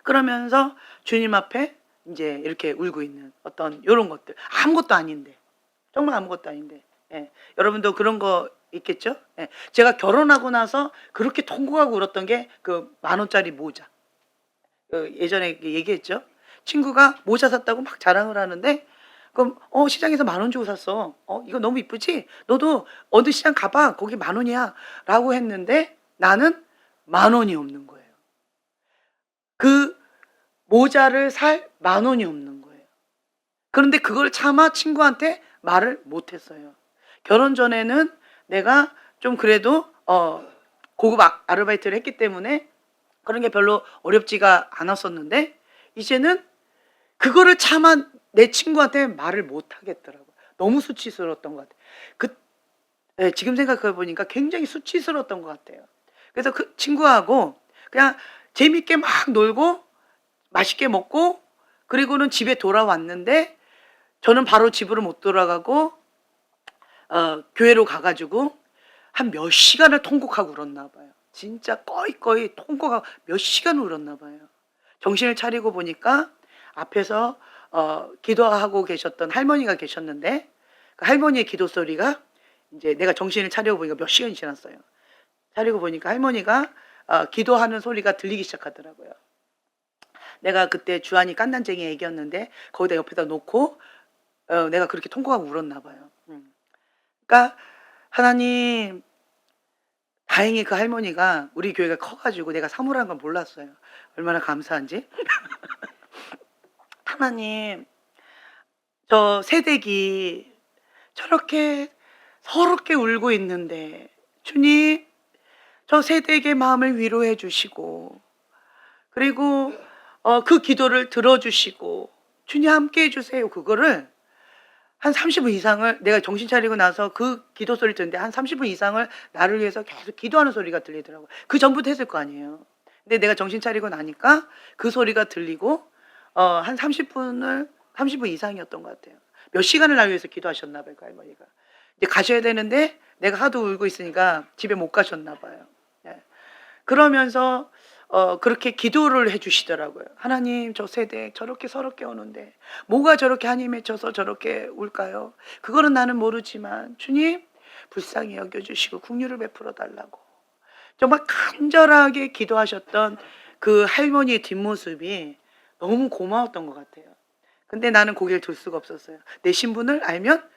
그러면서 주님 앞에 이제 이렇게 울고 있는 어떤 이런 것들, 아무것도 아닌데, 정말 아무것도 아닌데, 여러분도 그런 거 있겠죠? 제가 결혼하고 나서 그렇게 통곡하고 울었던 게 그 10,000원짜리 모자. 예전에 얘기했죠. 친구가 모자 샀다고 막 자랑을 하는데, 그럼 시장에서 10,000원 주고 샀어. 이거 너무 이쁘지? 너도 어느 시장 가봐. 거기 10,000원이야. 라고 했는데 나는 10,000원이 없는 거예요. 그 모자를 살 10,000원이 없는 거예요. 그런데 그걸 차마 친구한테 말을 못했어요. 결혼 전에는 내가 좀 그래도 고급 아르바이트를 했기 때문에 그런 게 별로 어렵지가 않았었는데, 이제는 그거를 차마 내 친구한테 말을 못 하겠더라고요. 너무 수치스러웠던 것 같아요. 지금 생각해 보니까 굉장히 수치스러웠던 것 같아요. 그래서 그 친구하고 그냥 재밌게 막 놀고 맛있게 먹고, 그리고는 집에 돌아왔는데 저는 바로 집으로 못 돌아가고 교회로 가가지고 한 몇 시간을 통곡하고 울었나 봐요. 진짜 꺼이꺼이 통곡하고 몇 시간을 울었나 봐요. 정신을 차리고 보니까 앞에서 기도하고 계셨던 할머니가 계셨는데, 그 할머니의 기도 소리가, 이제 내가 정신을 차리고 보니까 몇 시간이 지났어요. 차리고 보니까 할머니가 기도하는 소리가 들리기 시작하더라고요. 내가 그때 주한이 깐난쟁이 애기였는데 거기다 옆에다 놓고 내가 그렇게 통곡하고 울었나 봐요. 그러니까 하나님, 다행히 그 할머니가 우리 교회가 커가지고 내가 사모라는 걸 몰랐어요. 얼마나 감사한지. 하나님, 저 새댁이 저렇게 서럽게 울고 있는데 주님, 저 새댁의 마음을 위로해 주시고, 그리고 그 기도를 들어주시고 주님 함께 해주세요. 그거를 한 30분 이상을, 내가 정신 차리고 나서 그 기도 소리를 듣는데 한 30분 이상을 나를 위해서 계속 기도하는 소리가 들리더라고요. 그 전부터 했을 거 아니에요. 근데 내가 정신 차리고 나니까 그 소리가 들리고 한 30분 이상이었던 것 같아요. 몇 시간을 날 위해서 기도하셨나 봐요, 그 할머니가. 이제 가셔야 되는데 내가 하도 울고 있으니까 집에 못 가셨나 봐요. 그러면서 그렇게 기도를 해주시더라고요. 하나님, 저 세대 저렇게 서럽게 오는데 뭐가 저렇게 한이 맺혀서 저렇게 울까요? 그거는 나는 모르지만 주님, 불쌍히 여겨주시고 긍휼을 베풀어 달라고 정말 간절하게 기도하셨던 그 할머니의 뒷모습이 너무 고마웠던 것 같아요. 근데 나는 고개를 들 수가 없었어요. 내 신분을 알면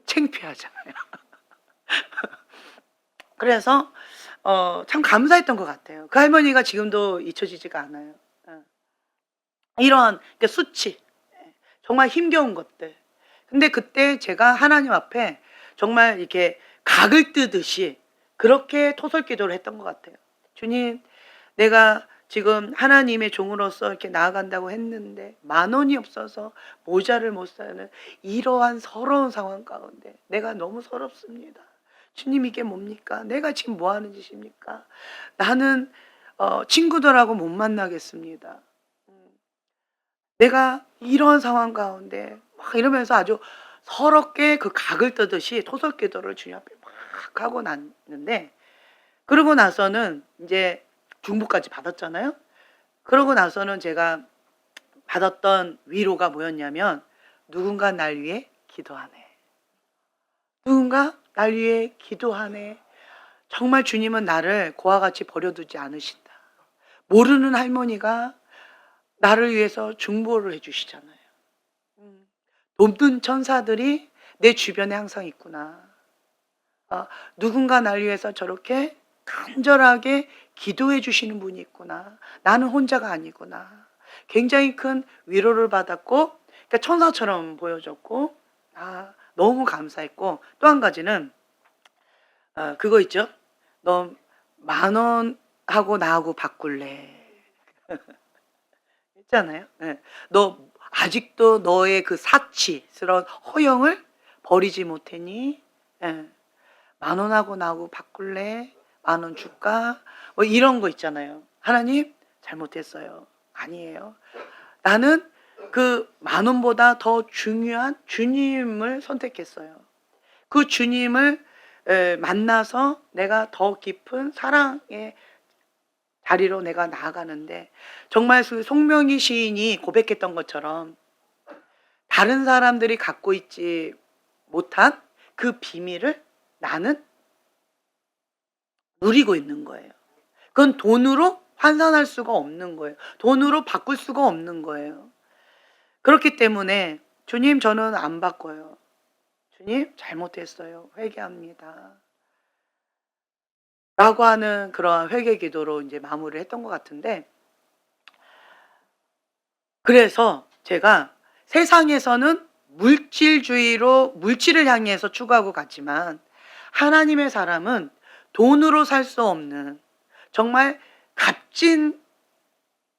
창피하잖아요. 그래서 참 감사했던 것 같아요. 그 할머니가 지금도 잊혀지지가 않아요. 이런 수치, 정말 힘겨운 것들. 근데 그때 제가 하나님 앞에 정말 이렇게 각을 뜨듯이 그렇게 토설기도를 했던 것 같아요. 주님, 내가 지금 하나님의 종으로서 이렇게 나아간다고 했는데 10,000원이 없어서 모자를 못 사는 이러한 서러운 상황 가운데 내가 너무 서럽습니다. 주님, 이게 뭡니까? 내가 지금 뭐 하는 짓입니까? 나는 친구들하고 못 만나겠습니다. 내가 이런 상황 가운데 막 이러면서 아주 서럽게 그 각을 뜨듯이 토설기도를 주님 앞에 막 하고 났는데, 그러고 나서는 이제 중보까지 받았잖아요. 그러고 나서는 제가 받았던 위로가 뭐였냐면, 누군가 날 위해 기도하네. 누군가 날 위해 기도하네. 정말 주님은 나를 고와 같이 버려두지 않으신다. 모르는 할머니가 나를 위해서 중보를 해주시잖아요. 돕는 천사들이 내 주변에 항상 있구나. 누군가 날 위해서 저렇게 간절하게 기도해 주시는 분이 있구나. 나는 혼자가 아니구나. 굉장히 큰 위로를 받았고, 그러니까 천사처럼 보여졌고, 너무 감사했고, 또 한 가지는 그거 있죠. 너 10,000원 하고 나하고 바꿀래. 있잖아요. 네. 너 아직도 너의 그 사치스러운 허영을 버리지 못했니? 예. 10,000원하고 나하고 바꿀래? 10,000원 줄까? 뭐 이런 거 있잖아요. 하나님, 잘못했어요. 아니에요. 나는 그 10,000원보다 더 중요한 주님을 선택했어요. 그 주님을 만나서 내가 더 깊은 사랑의 자리로 내가 나아가는데, 정말 그 송명희 시인이 고백했던 것처럼 다른 사람들이 갖고 있지 못한 그 비밀을 나는 누리고 있는 거예요. 그건 돈으로 환산할 수가 없는 거예요. 돈으로 바꿀 수가 없는 거예요. 그렇기 때문에 주님, 저는 안 바꿔요. 주님, 잘못했어요. 회개합니다. 라고 하는 그러한 회개 기도로 이제 마무리를 했던 것 같은데, 그래서 제가 세상에서는 물질주의로 물질을 향해서 추구하고 갔지만, 하나님의 사람은 돈으로 살 수 없는 정말 값진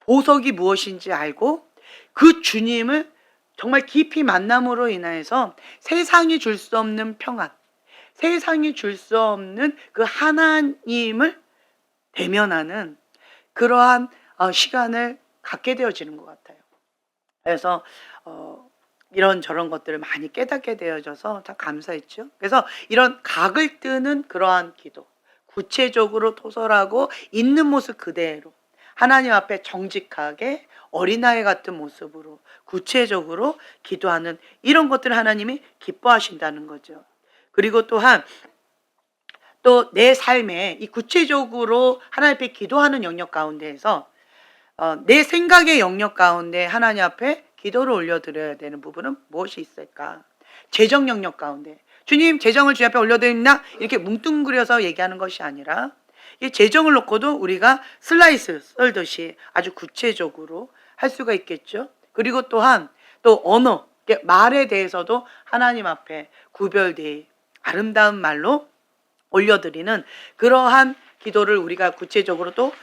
보석이 무엇인지 알고 그 주님을 정말 깊이 만남으로 인해서 세상이 줄 수 없는 평안, 세상이 줄 수 없는 그 하나님을 대면하는 그러한 시간을 갖게 되어지는 것 같아요. 그래서 이런저런 것들을 많이 깨닫게 되어져서 참 감사했죠. 그래서 이런 각을 뜨는 그러한 기도, 구체적으로 토설하고 있는 모습 그대로 하나님 앞에 정직하게 어린아이 같은 모습으로 구체적으로 기도하는 이런 것들을 하나님이 기뻐하신다는 거죠. 그리고 또한 또 내 삶에 이 구체적으로 하나님 앞에 기도하는 영역 가운데에서 내 생각의 영역 가운데 하나님 앞에 기도를 올려드려야 되는 부분은 무엇이 있을까? 재정 영역 가운데 주님, 재정을 주님 앞에 올려드리나? 이렇게 뭉뚱그려서 얘기하는 것이 아니라 이 재정을 놓고도 우리가 슬라이스 썰듯이 아주 구체적으로 할 수가 있겠죠. 그리고 또한 또 언어, 말에 대해서도 하나님 앞에 구별되이 아름다운 말로 올려드리는 그러한 기도를 우리가 구체적으로 또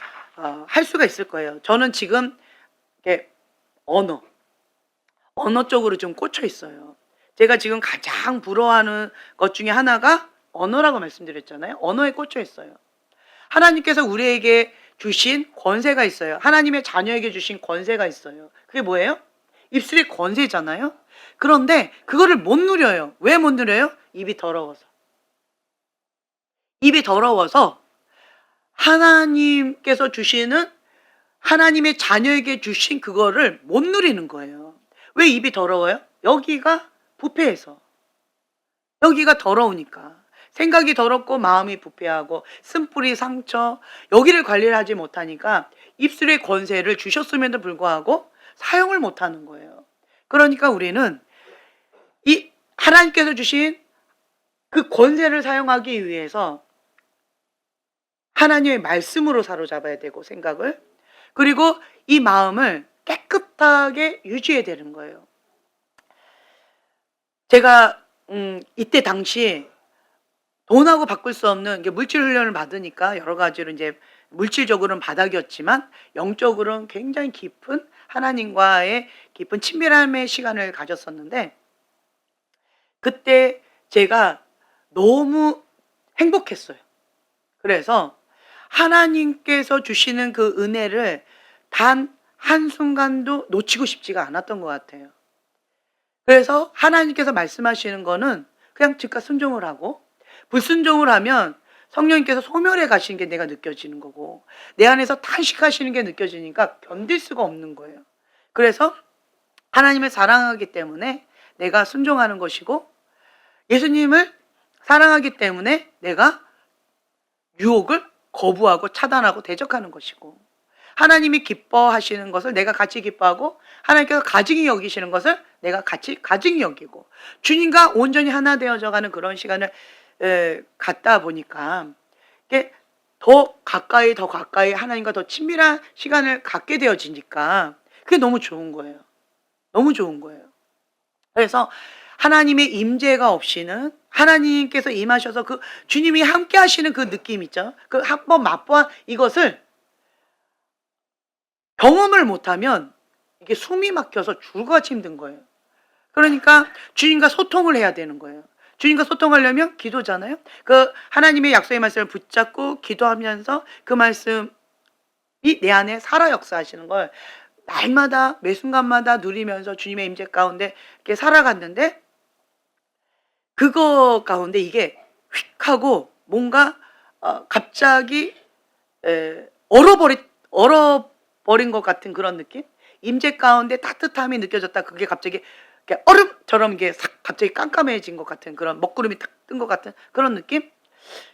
할 수가 있을 거예요. 저는 지금 언어 쪽으로 좀 꽂혀 있어요. 제가 지금 가장 부러워하는 것 중에 하나가 언어라고 말씀드렸잖아요. 언어에 꽂혀 있어요. 하나님께서 우리에게 주신 권세가 있어요. 하나님의 자녀에게 주신 권세가 있어요. 그게 뭐예요? 입술의 권세잖아요. 그런데 그거를 못 누려요. 왜 못 누려요? 입이 더러워서. 입이 더러워서 하나님께서 주시는, 하나님의 자녀에게 주신 그거를 못 누리는 거예요. 왜 입이 더러워요? 여기가 부패해서. 여기가 더러우니까. 생각이 더럽고 마음이 부패하고 쓴뿌리 상처, 여기를 관리를 하지 못하니까 입술의 권세를 주셨음에도 불구하고 사용을 못하는 거예요. 그러니까 우리는 이 하나님께서 주신 그 권세를 사용하기 위해서 하나님의 말씀으로 사로잡아야 되고, 생각을, 그리고 이 마음을 깨끗하게 유지해야 되는 거예요. 제가 이때 당시 돈하고 바꿀 수 없는 물질 훈련을 받으니까 여러 가지로 이제 물질적으로는 바닥이었지만 영적으로는 굉장히 깊은 하나님과의 깊은 친밀함의 시간을 가졌었는데, 그때 제가 너무 행복했어요. 그래서 하나님께서 주시는 그 은혜를 단 한순간도 놓치고 싶지가 않았던 것 같아요. 그래서 하나님께서 말씀하시는 거는 그냥 즉각 순종을 하고, 불순종을 하면 성령님께서 소멸해 가시는 게 내가 느껴지는 거고, 내 안에서 탄식하시는 게 느껴지니까 견딜 수가 없는 거예요. 그래서 하나님을 사랑하기 때문에 내가 순종하는 것이고, 예수님을 사랑하기 때문에 내가 유혹을 거부하고 차단하고 대적하는 것이고, 하나님이 기뻐하시는 것을 내가 같이 기뻐하고, 하나님께서 가증히 여기시는 것을 내가 같이 가증히 여기고, 주님과 온전히 하나 되어져가는 그런 시간을 갖다 보니까 이게 더 가까이 하나님과 더 친밀한 시간을 갖게 되어지니까 그게 너무 좋은 거예요. 너무 좋은 거예요. 그래서 하나님의 임재가 없이는, 하나님께서 임하셔서 그 주님이 함께 하시는 그 느낌 있죠. 그 한번 맛보아 이것을 경험을 못하면 이게 숨이 막혀서 죽어같이 힘든 거예요. 그러니까 주님과 소통을 해야 되는 거예요. 주님과 소통하려면 기도잖아요. 그 하나님의 약속의 말씀을 붙잡고 기도하면서 그 말씀이 내 안에 살아 역사하시는 걸 날마다 매 순간마다 누리면서 주님의 임재 가운데 이렇게 살아갔는데, 그거 가운데 이게 휙 하고 뭔가 갑자기 얼어버린 것 같은 그런 느낌? 임재 가운데 따뜻함이 느껴졌다. 그게 갑자기 이렇게 얼음처럼 이게 싹 갑자기 깜깜해진 것 같은 그런, 먹구름이 탁 뜬 것 같은 그런 느낌?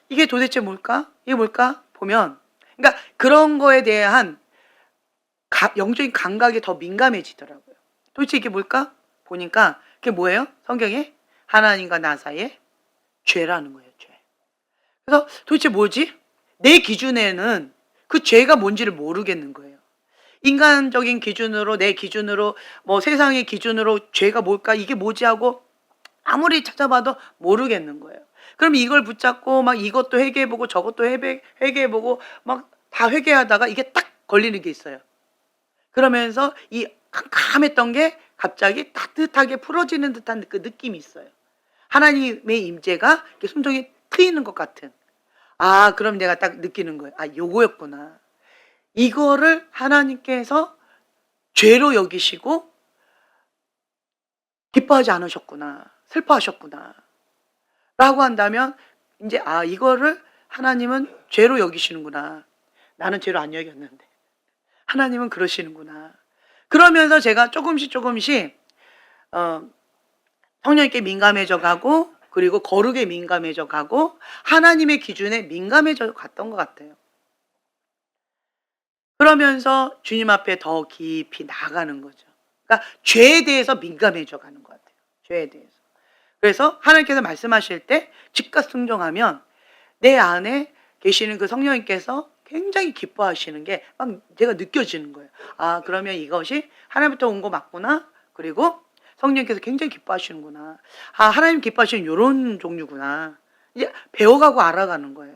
이게 도대체 뭘까? 이게 뭘까? 보면, 그러니까 그런 거에 대한 영적인 감각이 더 민감해지더라고요. 도대체 이게 뭘까? 보니까 그게 뭐예요? 성경에 하나님과 나 사이에 죄라는 거예요. 죄. 그래서 도대체 뭐지? 내 기준에는 그 죄가 뭔지를 모르겠는 거예요. 인간적인 기준으로, 내 기준으로, 뭐 세상의 기준으로 죄가 뭘까, 이게 뭐지 하고 아무리 찾아봐도 모르겠는 거예요. 그럼 이걸 붙잡고 막 이것도 회개해보고 저것도 회개해보고 막 다 회개하다가 이게 딱 걸리는 게 있어요. 그러면서 이 캄캄했던 게 갑자기 따뜻하게 풀어지는 듯한 그 느낌이 있어요. 하나님의 임재가 순종이 트이는 것 같은. 아, 그럼 내가 딱 느끼는 거예요. 아, 요거였구나. 이거를 하나님께서 죄로 여기시고 기뻐하지 않으셨구나, 슬퍼하셨구나 라고 한다면, 이제 이거를 하나님은 죄로 여기시는구나. 나는 죄로 안 여겼는데 하나님은 그러시는구나. 그러면서 제가 조금씩 성령님께 민감해져 가고, 그리고 거룩에 민감해져 가고, 하나님의 기준에 민감해져 갔던 것 같아요. 그러면서 주님 앞에 더 깊이 나아가는 거죠. 그러니까 죄에 대해서 민감해져 가는 것 같아요. 죄에 대해서. 그래서 하나님께서 말씀하실 때 즉각 순종하면 내 안에 계시는 그 성령님께서 굉장히 기뻐하시는 게 막 제가 느껴지는 거예요. 아, 그러면 이것이 하나님부터 온 거 맞구나. 그리고 성령님께서 굉장히 기뻐하시는구나. 아, 하나님 기뻐하시는 이런 종류구나. 이제 배워가고 알아가는 거예요.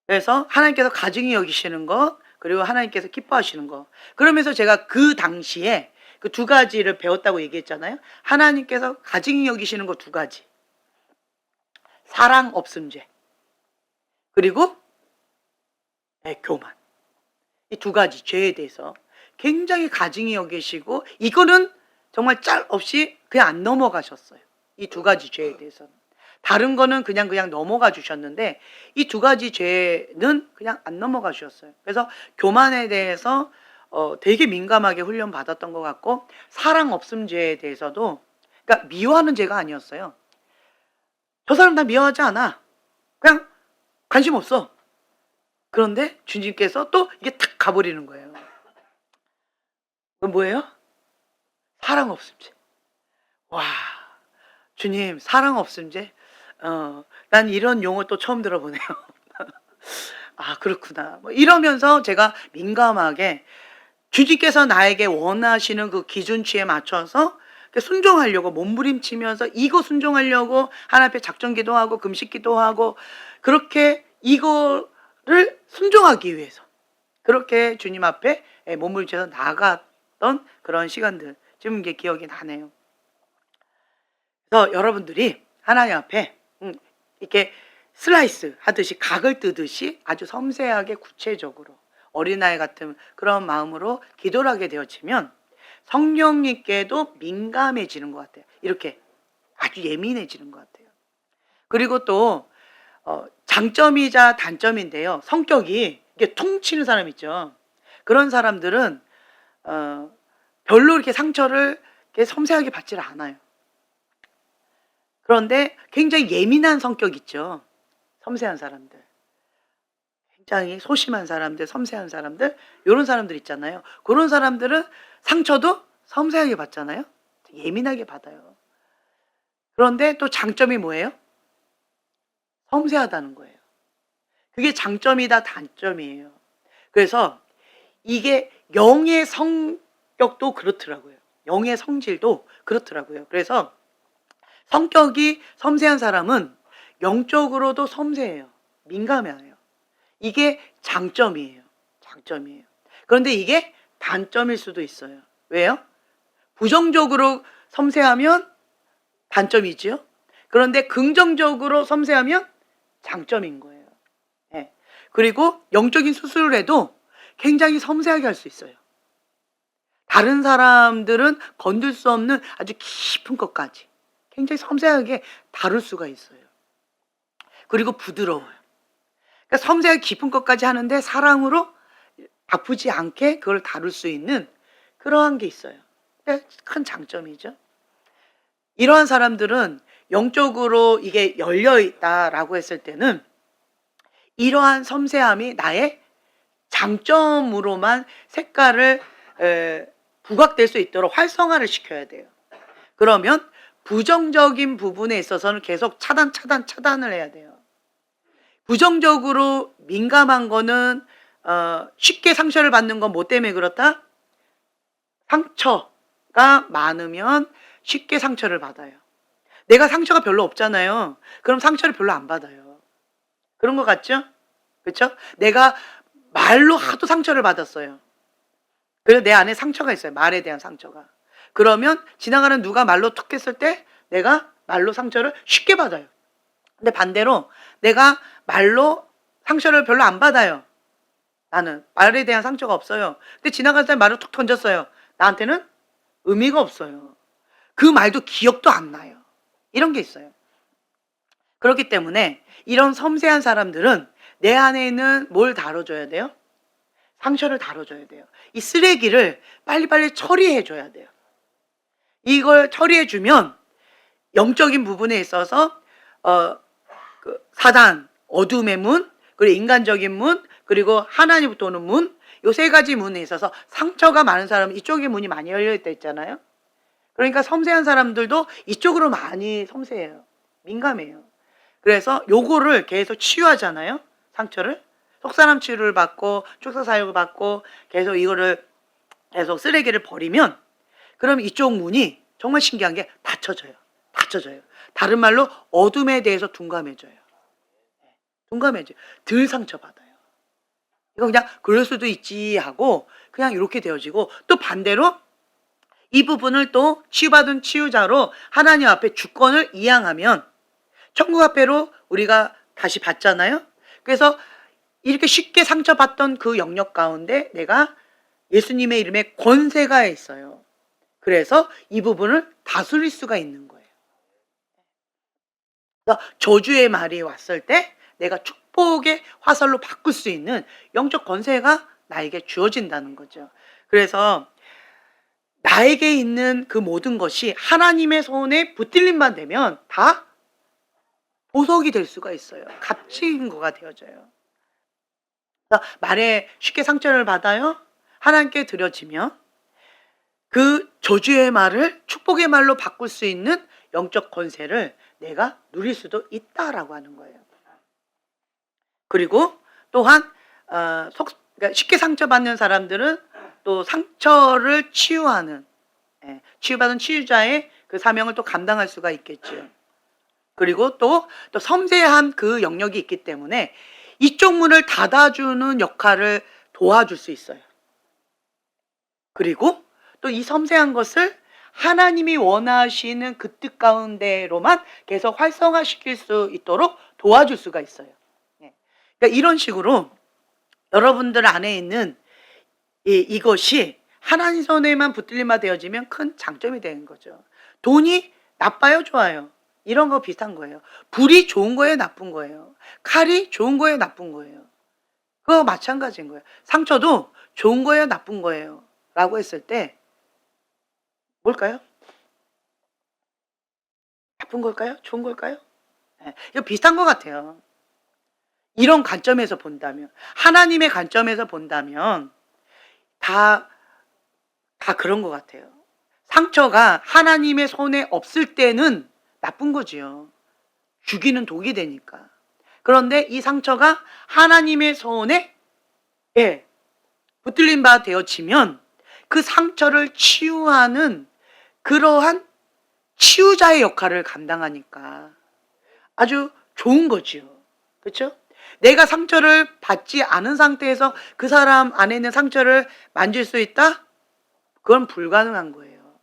그래서 하나님께서 가증히 여기시는 것, 그리고 하나님께서 기뻐하시는 것. 그러면서 제가 그 당시에 그 두 가지를 배웠다고 얘기했잖아요. 하나님께서 가증히 여기시는 것 두 가지. 사랑 없음죄. 그리고 교만. 이 두 가지 죄에 대해서 굉장히 가증히 여기시고, 이거는 정말 짤 없이 그냥 안 넘어가셨어요. 이 두 가지 죄에 대해서는. 다른 거는 그냥 넘어가 주셨는데 이 두 가지 죄는 그냥 안 넘어가 주셨어요. 그래서 교만에 대해서 되게 민감하게 훈련 받았던 것 같고, 사랑 없음 죄에 대해서도, 그러니까 미워하는 죄가 아니었어요. 저 사람 나 미워하지 않아. 그냥 관심 없어. 그런데 주님께서 또 이게 탁 가버리는 거예요. 그건 뭐예요? 사랑 없음 죄. 와, 주님, 사랑 없음 죄? 난 이런 용어 또 처음 들어보네요. 아, 그렇구나. 뭐 이러면서 제가 민감하게 주님께서 나에게 원하시는 그 기준치에 맞춰서 순종하려고 몸부림치면서, 이거 순종하려고 하나님 앞에 작전기도 하고 금식기도 하고, 그렇게 이거 순종하기 위해서 그렇게 주님 앞에 몸을 죄서 나아갔던 그런 시간들 지금 이게 기억이 나네요. 그래서 여러분들이 하나님 앞에 이렇게 슬라이스 하듯이 각을 뜨듯이 아주 섬세하게 구체적으로 어린아이 같은 그런 마음으로 기도를 하게 되어지면 성령님께도 민감해지는 것 같아요. 이렇게 아주 예민해지는 것 같아요. 그리고 또 장점이자 단점인데요. 성격이 이게 퉁치는 사람 있죠. 그런 사람들은 별로 이렇게 상처를 이렇게 섬세하게 받지를 않아요. 그런데 굉장히 예민한 성격 있죠. 섬세한 사람들. 굉장히 소심한 사람들, 섬세한 사람들, 이런 사람들 있잖아요. 그런 사람들은 상처도 섬세하게 받잖아요. 예민하게 받아요. 그런데 또 장점이 뭐예요? 섬세하다는 거예요. 그게 장점이다, 단점이에요. 그래서 이게 영의 성격도 그렇더라고요. 영의 성질도 그렇더라고요. 그래서 성격이 섬세한 사람은 영적으로도 섬세해요. 민감해요. 이게 장점이에요. 장점이에요. 그런데 이게 단점일 수도 있어요. 왜요? 부정적으로 섬세하면 단점이지요. 그런데 긍정적으로 섬세하면 장점인 거예요. 네. 그리고 영적인 수술을 해도 굉장히 섬세하게 할 수 있어요. 다른 사람들은 건들 수 없는 아주 깊은 것까지 굉장히 섬세하게 다룰 수가 있어요. 그리고 부드러워요. 그러니까 섬세하게 깊은 것까지 하는데 사랑으로 아프지 않게 그걸 다룰 수 있는 그러한 게 있어요. 큰 장점이죠. 이러한 사람들은 영적으로 이게 열려 있다라고 했을 때는 이러한 섬세함이 나의 장점으로만 색깔을 부각될 수 있도록 활성화를 시켜야 돼요. 그러면 부정적인 부분에 있어서는 계속 차단을 해야 돼요. 부정적으로 민감한 거는 쉽게 상처를 받는 건 뭐 때문에 그렇다? 상처가 많으면 쉽게 상처를 받아요. 내가 상처가 별로 없잖아요. 그럼 상처를 별로 안 받아요. 그런 것 같죠? 그렇죠? 내가 말로 하도 상처를 받았어요. 그래서 내 안에 상처가 있어요. 말에 대한 상처가. 그러면 지나가는 누가 말로 툭 했을 때 내가 말로 상처를 쉽게 받아요. 근데 반대로 내가 말로 상처를 별로 안 받아요. 나는 말에 대한 상처가 없어요. 근데 지나갈 때 말을 툭 던졌어요. 나한테는 의미가 없어요. 그 말도 기억도 안 나요. 이런 게 있어요. 그렇기 때문에 이런 섬세한 사람들은 내 안에 있는 뭘 다뤄줘야 돼요? 상처를 다뤄줘야 돼요. 이 쓰레기를 빨리빨리 처리해줘야 돼요. 이걸 처리해주면 영적인 부분에 있어서 그 사단, 어둠의 문, 그리고 인간적인 문, 그리고 하나님부터 오는 문, 요 세 가지 문에 있어서 상처가 많은 사람은 이쪽에 문이 많이 열려있다 했잖아요. 그러니까 섬세한 사람들도 이쪽으로 많이 섬세해요. 민감해요. 그래서 요거를 계속 치유하잖아요. 상처를. 속사람 치유를 받고 축사사역을 받고 계속 이거를 계속 쓰레기를 버리면 그럼 이쪽 문이 정말 신기한 게 닫혀져요. 닫혀져요. 다른 말로 어둠에 대해서 둔감해져요. 둔감해져요. 덜 상처받아요. 이거 그냥 그럴 수도 있지 하고 그냥 이렇게 되어지고 또 반대로 이 부분을 또 치유받은 치유자로 하나님 앞에 주권을 이양하면 천국 앞에로 우리가 다시 받잖아요. 그래서 이렇게 쉽게 상처받던 그 영역 가운데 내가 예수님의 이름에 권세가 있어요. 그래서 이 부분을 다스릴 수가 있는 거예요. 그래서 저주의 말이 왔을 때 내가 축복의 화살로 바꿀 수 있는 영적 권세가 나에게 주어진다는 거죠. 그래서 나에게 있는 그 모든 것이 하나님의 손에 붙들림만 되면 다 보석이 될 수가 있어요. 값진 거가 되어져요. 말에 쉽게 상처를 받아요. 하나님께 드려지면 그 저주의 말을 축복의 말로 바꿀 수 있는 영적 권세를 내가 누릴 수도 있다라고 하는 거예요. 그리고 또한 그러니까 쉽게 상처받는 사람들은 또 상처를 치유하는 치유받은 치유자의 그 사명을 또 감당할 수가 있겠죠. 그리고 또 섬세한 그 영역이 있기 때문에 이쪽 문을 닫아주는 역할을 도와줄 수 있어요. 그리고 또 이 섬세한 것을 하나님이 원하시는 그 뜻 가운데로만 계속 활성화시킬 수 있도록 도와줄 수가 있어요. 그러니까 이런 식으로 여러분들 안에 있는 이것이 하나님 손에만 붙들림바 되어지면 큰 장점이 되는 거죠. 돈이 나빠요, 좋아요? 이런 거 비슷한 거예요. 불이 좋은 거예요, 나쁜 거예요? 칼이 좋은 거예요, 나쁜 거예요? 그거 마찬가지인 거예요. 상처도 좋은 거예요, 나쁜 거예요? 라고 했을 때 뭘까요? 나쁜 걸까요? 좋은 걸까요? 이거 비슷한 것 같아요. 이런 관점에서 본다면, 하나님의 관점에서 본다면 다 그런 것 같아요. 상처가 하나님의 손에 없을 때는 나쁜 거지요. 죽이는 독이 되니까. 그런데 이 상처가 하나님의 손에 붙들린 바 되어지면 그 상처를 치유하는 그러한 치유자의 역할을 감당하니까 아주 좋은 거지요. 그렇죠? 내가 상처를 받지 않은 상태에서 그 사람 안에 있는 상처를 만질 수 있다? 그건 불가능한 거예요.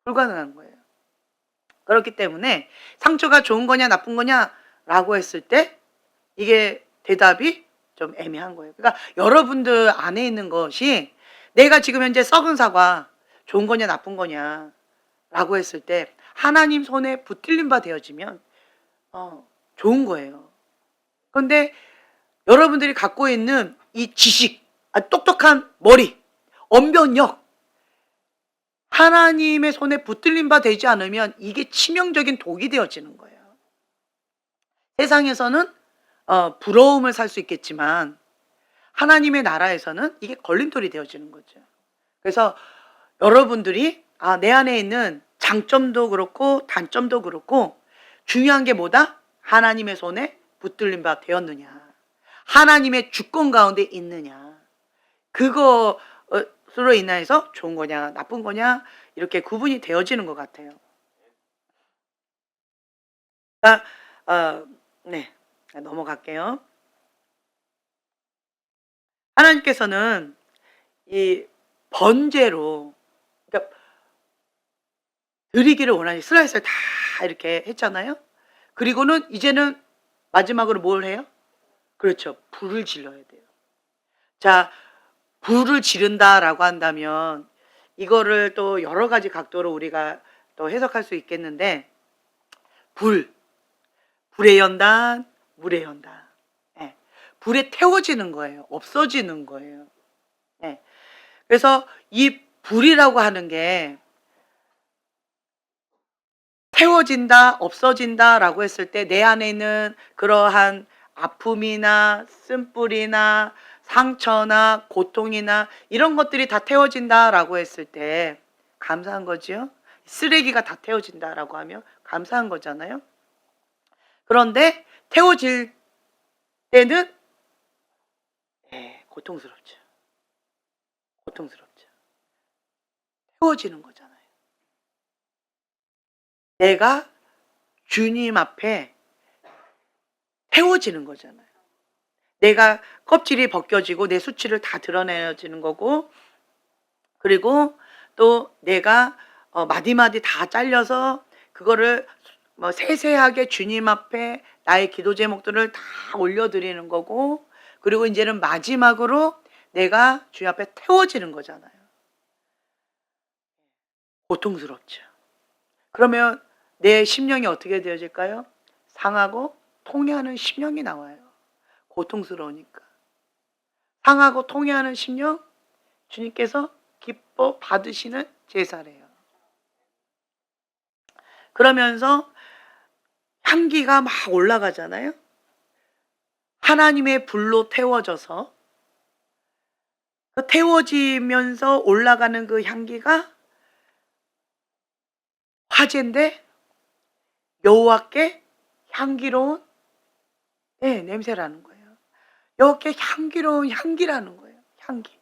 불가능한 거예요. 그렇기 때문에 상처가 좋은 거냐 나쁜 거냐라고 했을 때 이게 대답이 좀 애매한 거예요. 그러니까 여러분들 안에 있는 것이 내가 지금 현재 썩은 사과 좋은 거냐 나쁜 거냐라고 했을 때 하나님 손에 붙들린 바 되어지면 좋은 거예요. 그런데 여러분들이 갖고 있는 이 지식, 똑똑한 머리, 언변력, 하나님의 손에 붙들린 바 되지 않으면 이게 치명적인 독이 되어지는 거예요. 세상에서는 부러움을 살 수 있겠지만 하나님의 나라에서는 이게 걸림돌이 되어지는 거죠. 그래서 여러분들이 내 안에 있는 장점도 그렇고 단점도 그렇고 중요한 게 뭐다? 하나님의 손에 붙들린 바 되었느냐, 하나님의 주권 가운데 있느냐, 그것으로 인해서 좋은 거냐 나쁜 거냐 이렇게 구분이 되어지는 것 같아요. 네, 넘어갈게요. 하나님께서는 이 번제로, 그러니까 드리기를 원하니 슬라이스를 다 이렇게 했잖아요. 그리고는 이제는 마지막으로 뭘 해요? 그렇죠. 불을 질러야 돼요. 자, 불을 지른다라고 한다면 이거를 또 여러 가지 각도로 우리가 또 해석할 수 있겠는데, 불의 연단, 물의 연단. 불에 태워지는 거예요. 없어지는 거예요. 그래서 이 불이라고 하는 게 태워진다, 없어진다라고 했을 때 내 안에 있는 그러한 아픔이나 쓴뿌리나 상처나 고통이나 이런 것들이 다 태워진다라고 했을 때 감사한 거지요. 쓰레기가 다 태워진다라고 하면 감사한 거잖아요. 그런데 태워질 때는 고통스럽죠. 고통스럽죠. 태워지는 거잖아요. 내가 주님 앞에 태워지는 거잖아요. 내가 껍질이 벗겨지고 내 수치를 다 드러내지는 거고, 그리고 또 내가 마디마디 다 잘려서 그거를 세세하게 주님 앞에 나의 기도 제목들을 다 올려드리는 거고, 그리고 이제는 마지막으로 내가 주님 앞에 태워지는 거잖아요. 고통스럽죠. 그러면 내 심령이 어떻게 되어질까요? 상하고 통해하는 심령이 나와요. 고통스러우니까. 상하고 통해하는 심령, 주님께서 기뻐 받으시는 제사래요. 그러면서 향기가 막 올라가잖아요. 하나님의 불로 태워져서 그 태워지면서 올라가는 그 향기가 화제인데 여호와께 향기로운 냄새라는 거예요. 여호와께 향기로운 향기라는 거예요. 향기.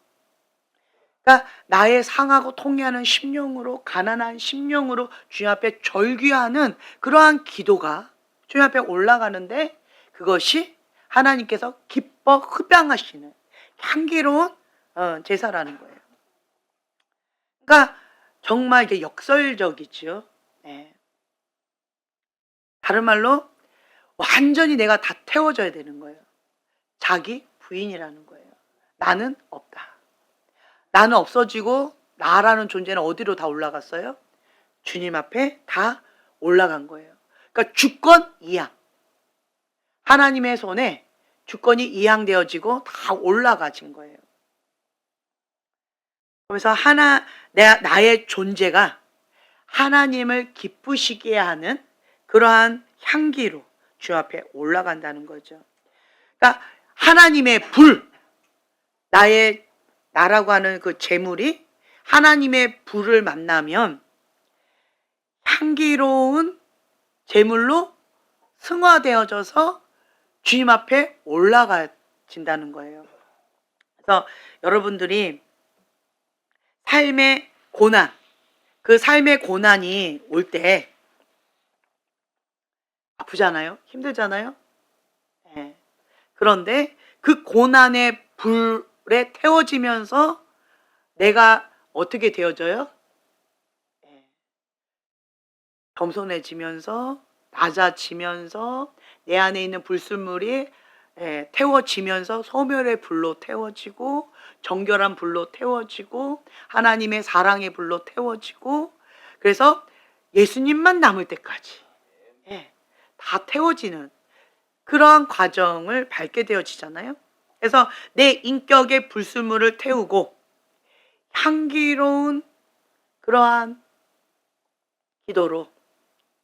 그러니까 나의 상하고 통해하는 심령으로, 가난한 심령으로 주님 앞에 절규하는 그러한 기도가 주님 앞에 올라가는데, 그것이 하나님께서 기뻐 흡양하시는 향기로운 제사라는 거예요. 그러니까 정말 이게 역설적이죠. 네. 다른 말로 완전히 내가 다 태워져야 되는 거예요. 자기 부인이라는 거예요. 나는 없다. 나는 없어지고 나라는 존재는 어디로 다 올라갔어요? 주님 앞에 다 올라간 거예요. 그러니까 주권 이양. 하나님의 손에 주권이 이양되어지고 다 올라가진 거예요. 그래서 나의 존재가 하나님을 기쁘시게 하는 그러한 향기로 주 앞에 올라간다는 거죠. 그러니까 하나님의 불, 나라고 하는 그 재물이 하나님의 불을 만나면 향기로운 재물로 승화되어져서 주님 앞에 올라가진다는 거예요. 그래서 여러분들이 삶의 고난, 그 삶의 고난이 올 때 아프잖아요? 힘들잖아요? 네. 그런데 그 고난의 불에 태워지면서 내가 어떻게 되어져요? 네. 겸손해지면서, 낮아지면서, 내 안에 있는 불순물이 태워지면서 소멸의 불로 태워지고, 정결한 불로 태워지고, 하나님의 사랑의 불로 태워지고, 그래서 예수님만 남을 때까지 다 태워지는 그러한 과정을 밟게 되어지잖아요. 그래서 내 인격의 불순물을 태우고 향기로운 그러한 기도로,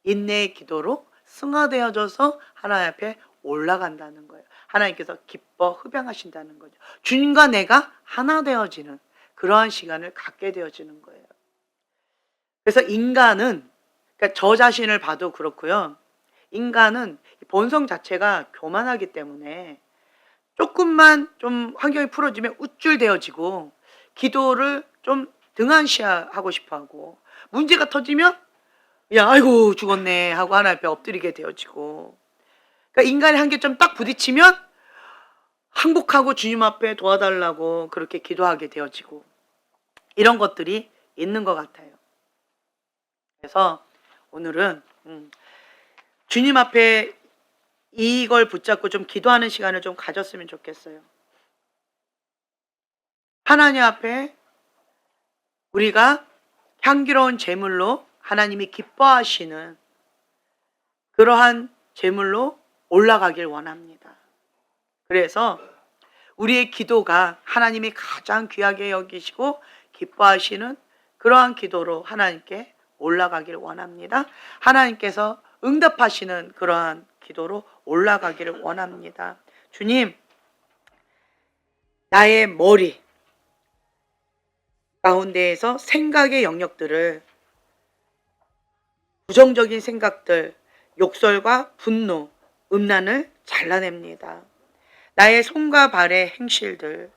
인내의 기도로 승화되어져서 하나님 앞에 올라간다는 거예요. 하나님께서 기뻐 흡양하신다는 거죠. 주님과 내가 하나 되어지는 그러한 시간을 갖게 되어지는 거예요. 그래서 인간은, 그러니까 저 자신을 봐도 그렇고요. 인간은 본성 자체가 교만하기 때문에 조금만 좀 환경이 풀어지면 우쭐대어지고 기도를 좀 등한시하고 싶어하고, 문제가 터지면 야 아이고 죽었네 하고 하나님 앞에 엎드리게 되어지고, 그러니까 인간의 한계점 딱 부딪히면 항복하고 주님 앞에 도와달라고 그렇게 기도하게 되어지고, 이런 것들이 있는 것 같아요. 그래서 오늘은 주님 앞에 이걸 붙잡고 좀 기도하는 시간을 좀 가졌으면 좋겠어요. 하나님 앞에 우리가 향기로운 제물로 하나님이 기뻐하시는 그러한 제물로 올라가길 원합니다. 그래서 우리의 기도가 하나님이 가장 귀하게 여기시고 기뻐하시는 그러한 기도로 하나님께 올라가길 원합니다. 하나님께서 응답하시는 그러한 기도로 올라가기를 원합니다. 주님, 나의 머리 가운데에서 생각의 영역들을, 부정적인 생각들, 욕설과 분노, 음란을 잘라냅니다. 나의 손과 발의 행실들,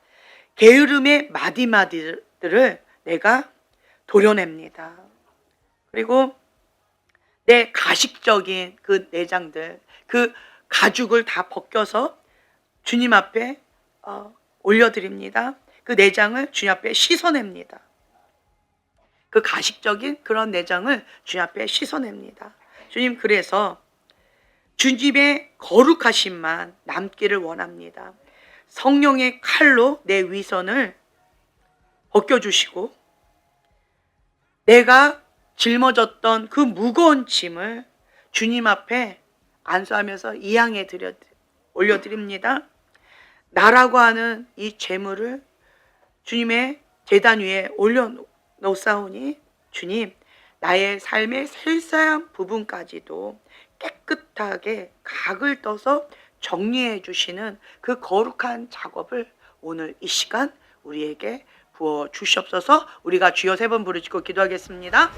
게으름의 마디마디들을 내가 도려냅니다. 그리고 내 가식적인 그 내장들, 그 가죽을 다 벗겨서 주님 앞에 올려드립니다. 그 내장을 주님 앞에 씻어냅니다. 그 가식적인 그런 내장을 주님 앞에 씻어냅니다. 주님, 그래서 주님의 거룩하심만 남기를 원합니다. 성령의 칼로 내 위선을 벗겨주시고, 내가 짊어졌던 그 무거운 짐을 주님 앞에 안수하면서 이양해 올려드립니다. 나라고 하는 이 재물을 주님의 제단 위에 올려놓사오니, 주님, 나의 삶의 세세한 부분까지도 깨끗하게 각을 떠서 정리해 주시는 그 거룩한 작업을 오늘 이 시간 우리에게 부어 주시옵소서. 우리가 주여 3번 부르짖고 기도하겠습니다.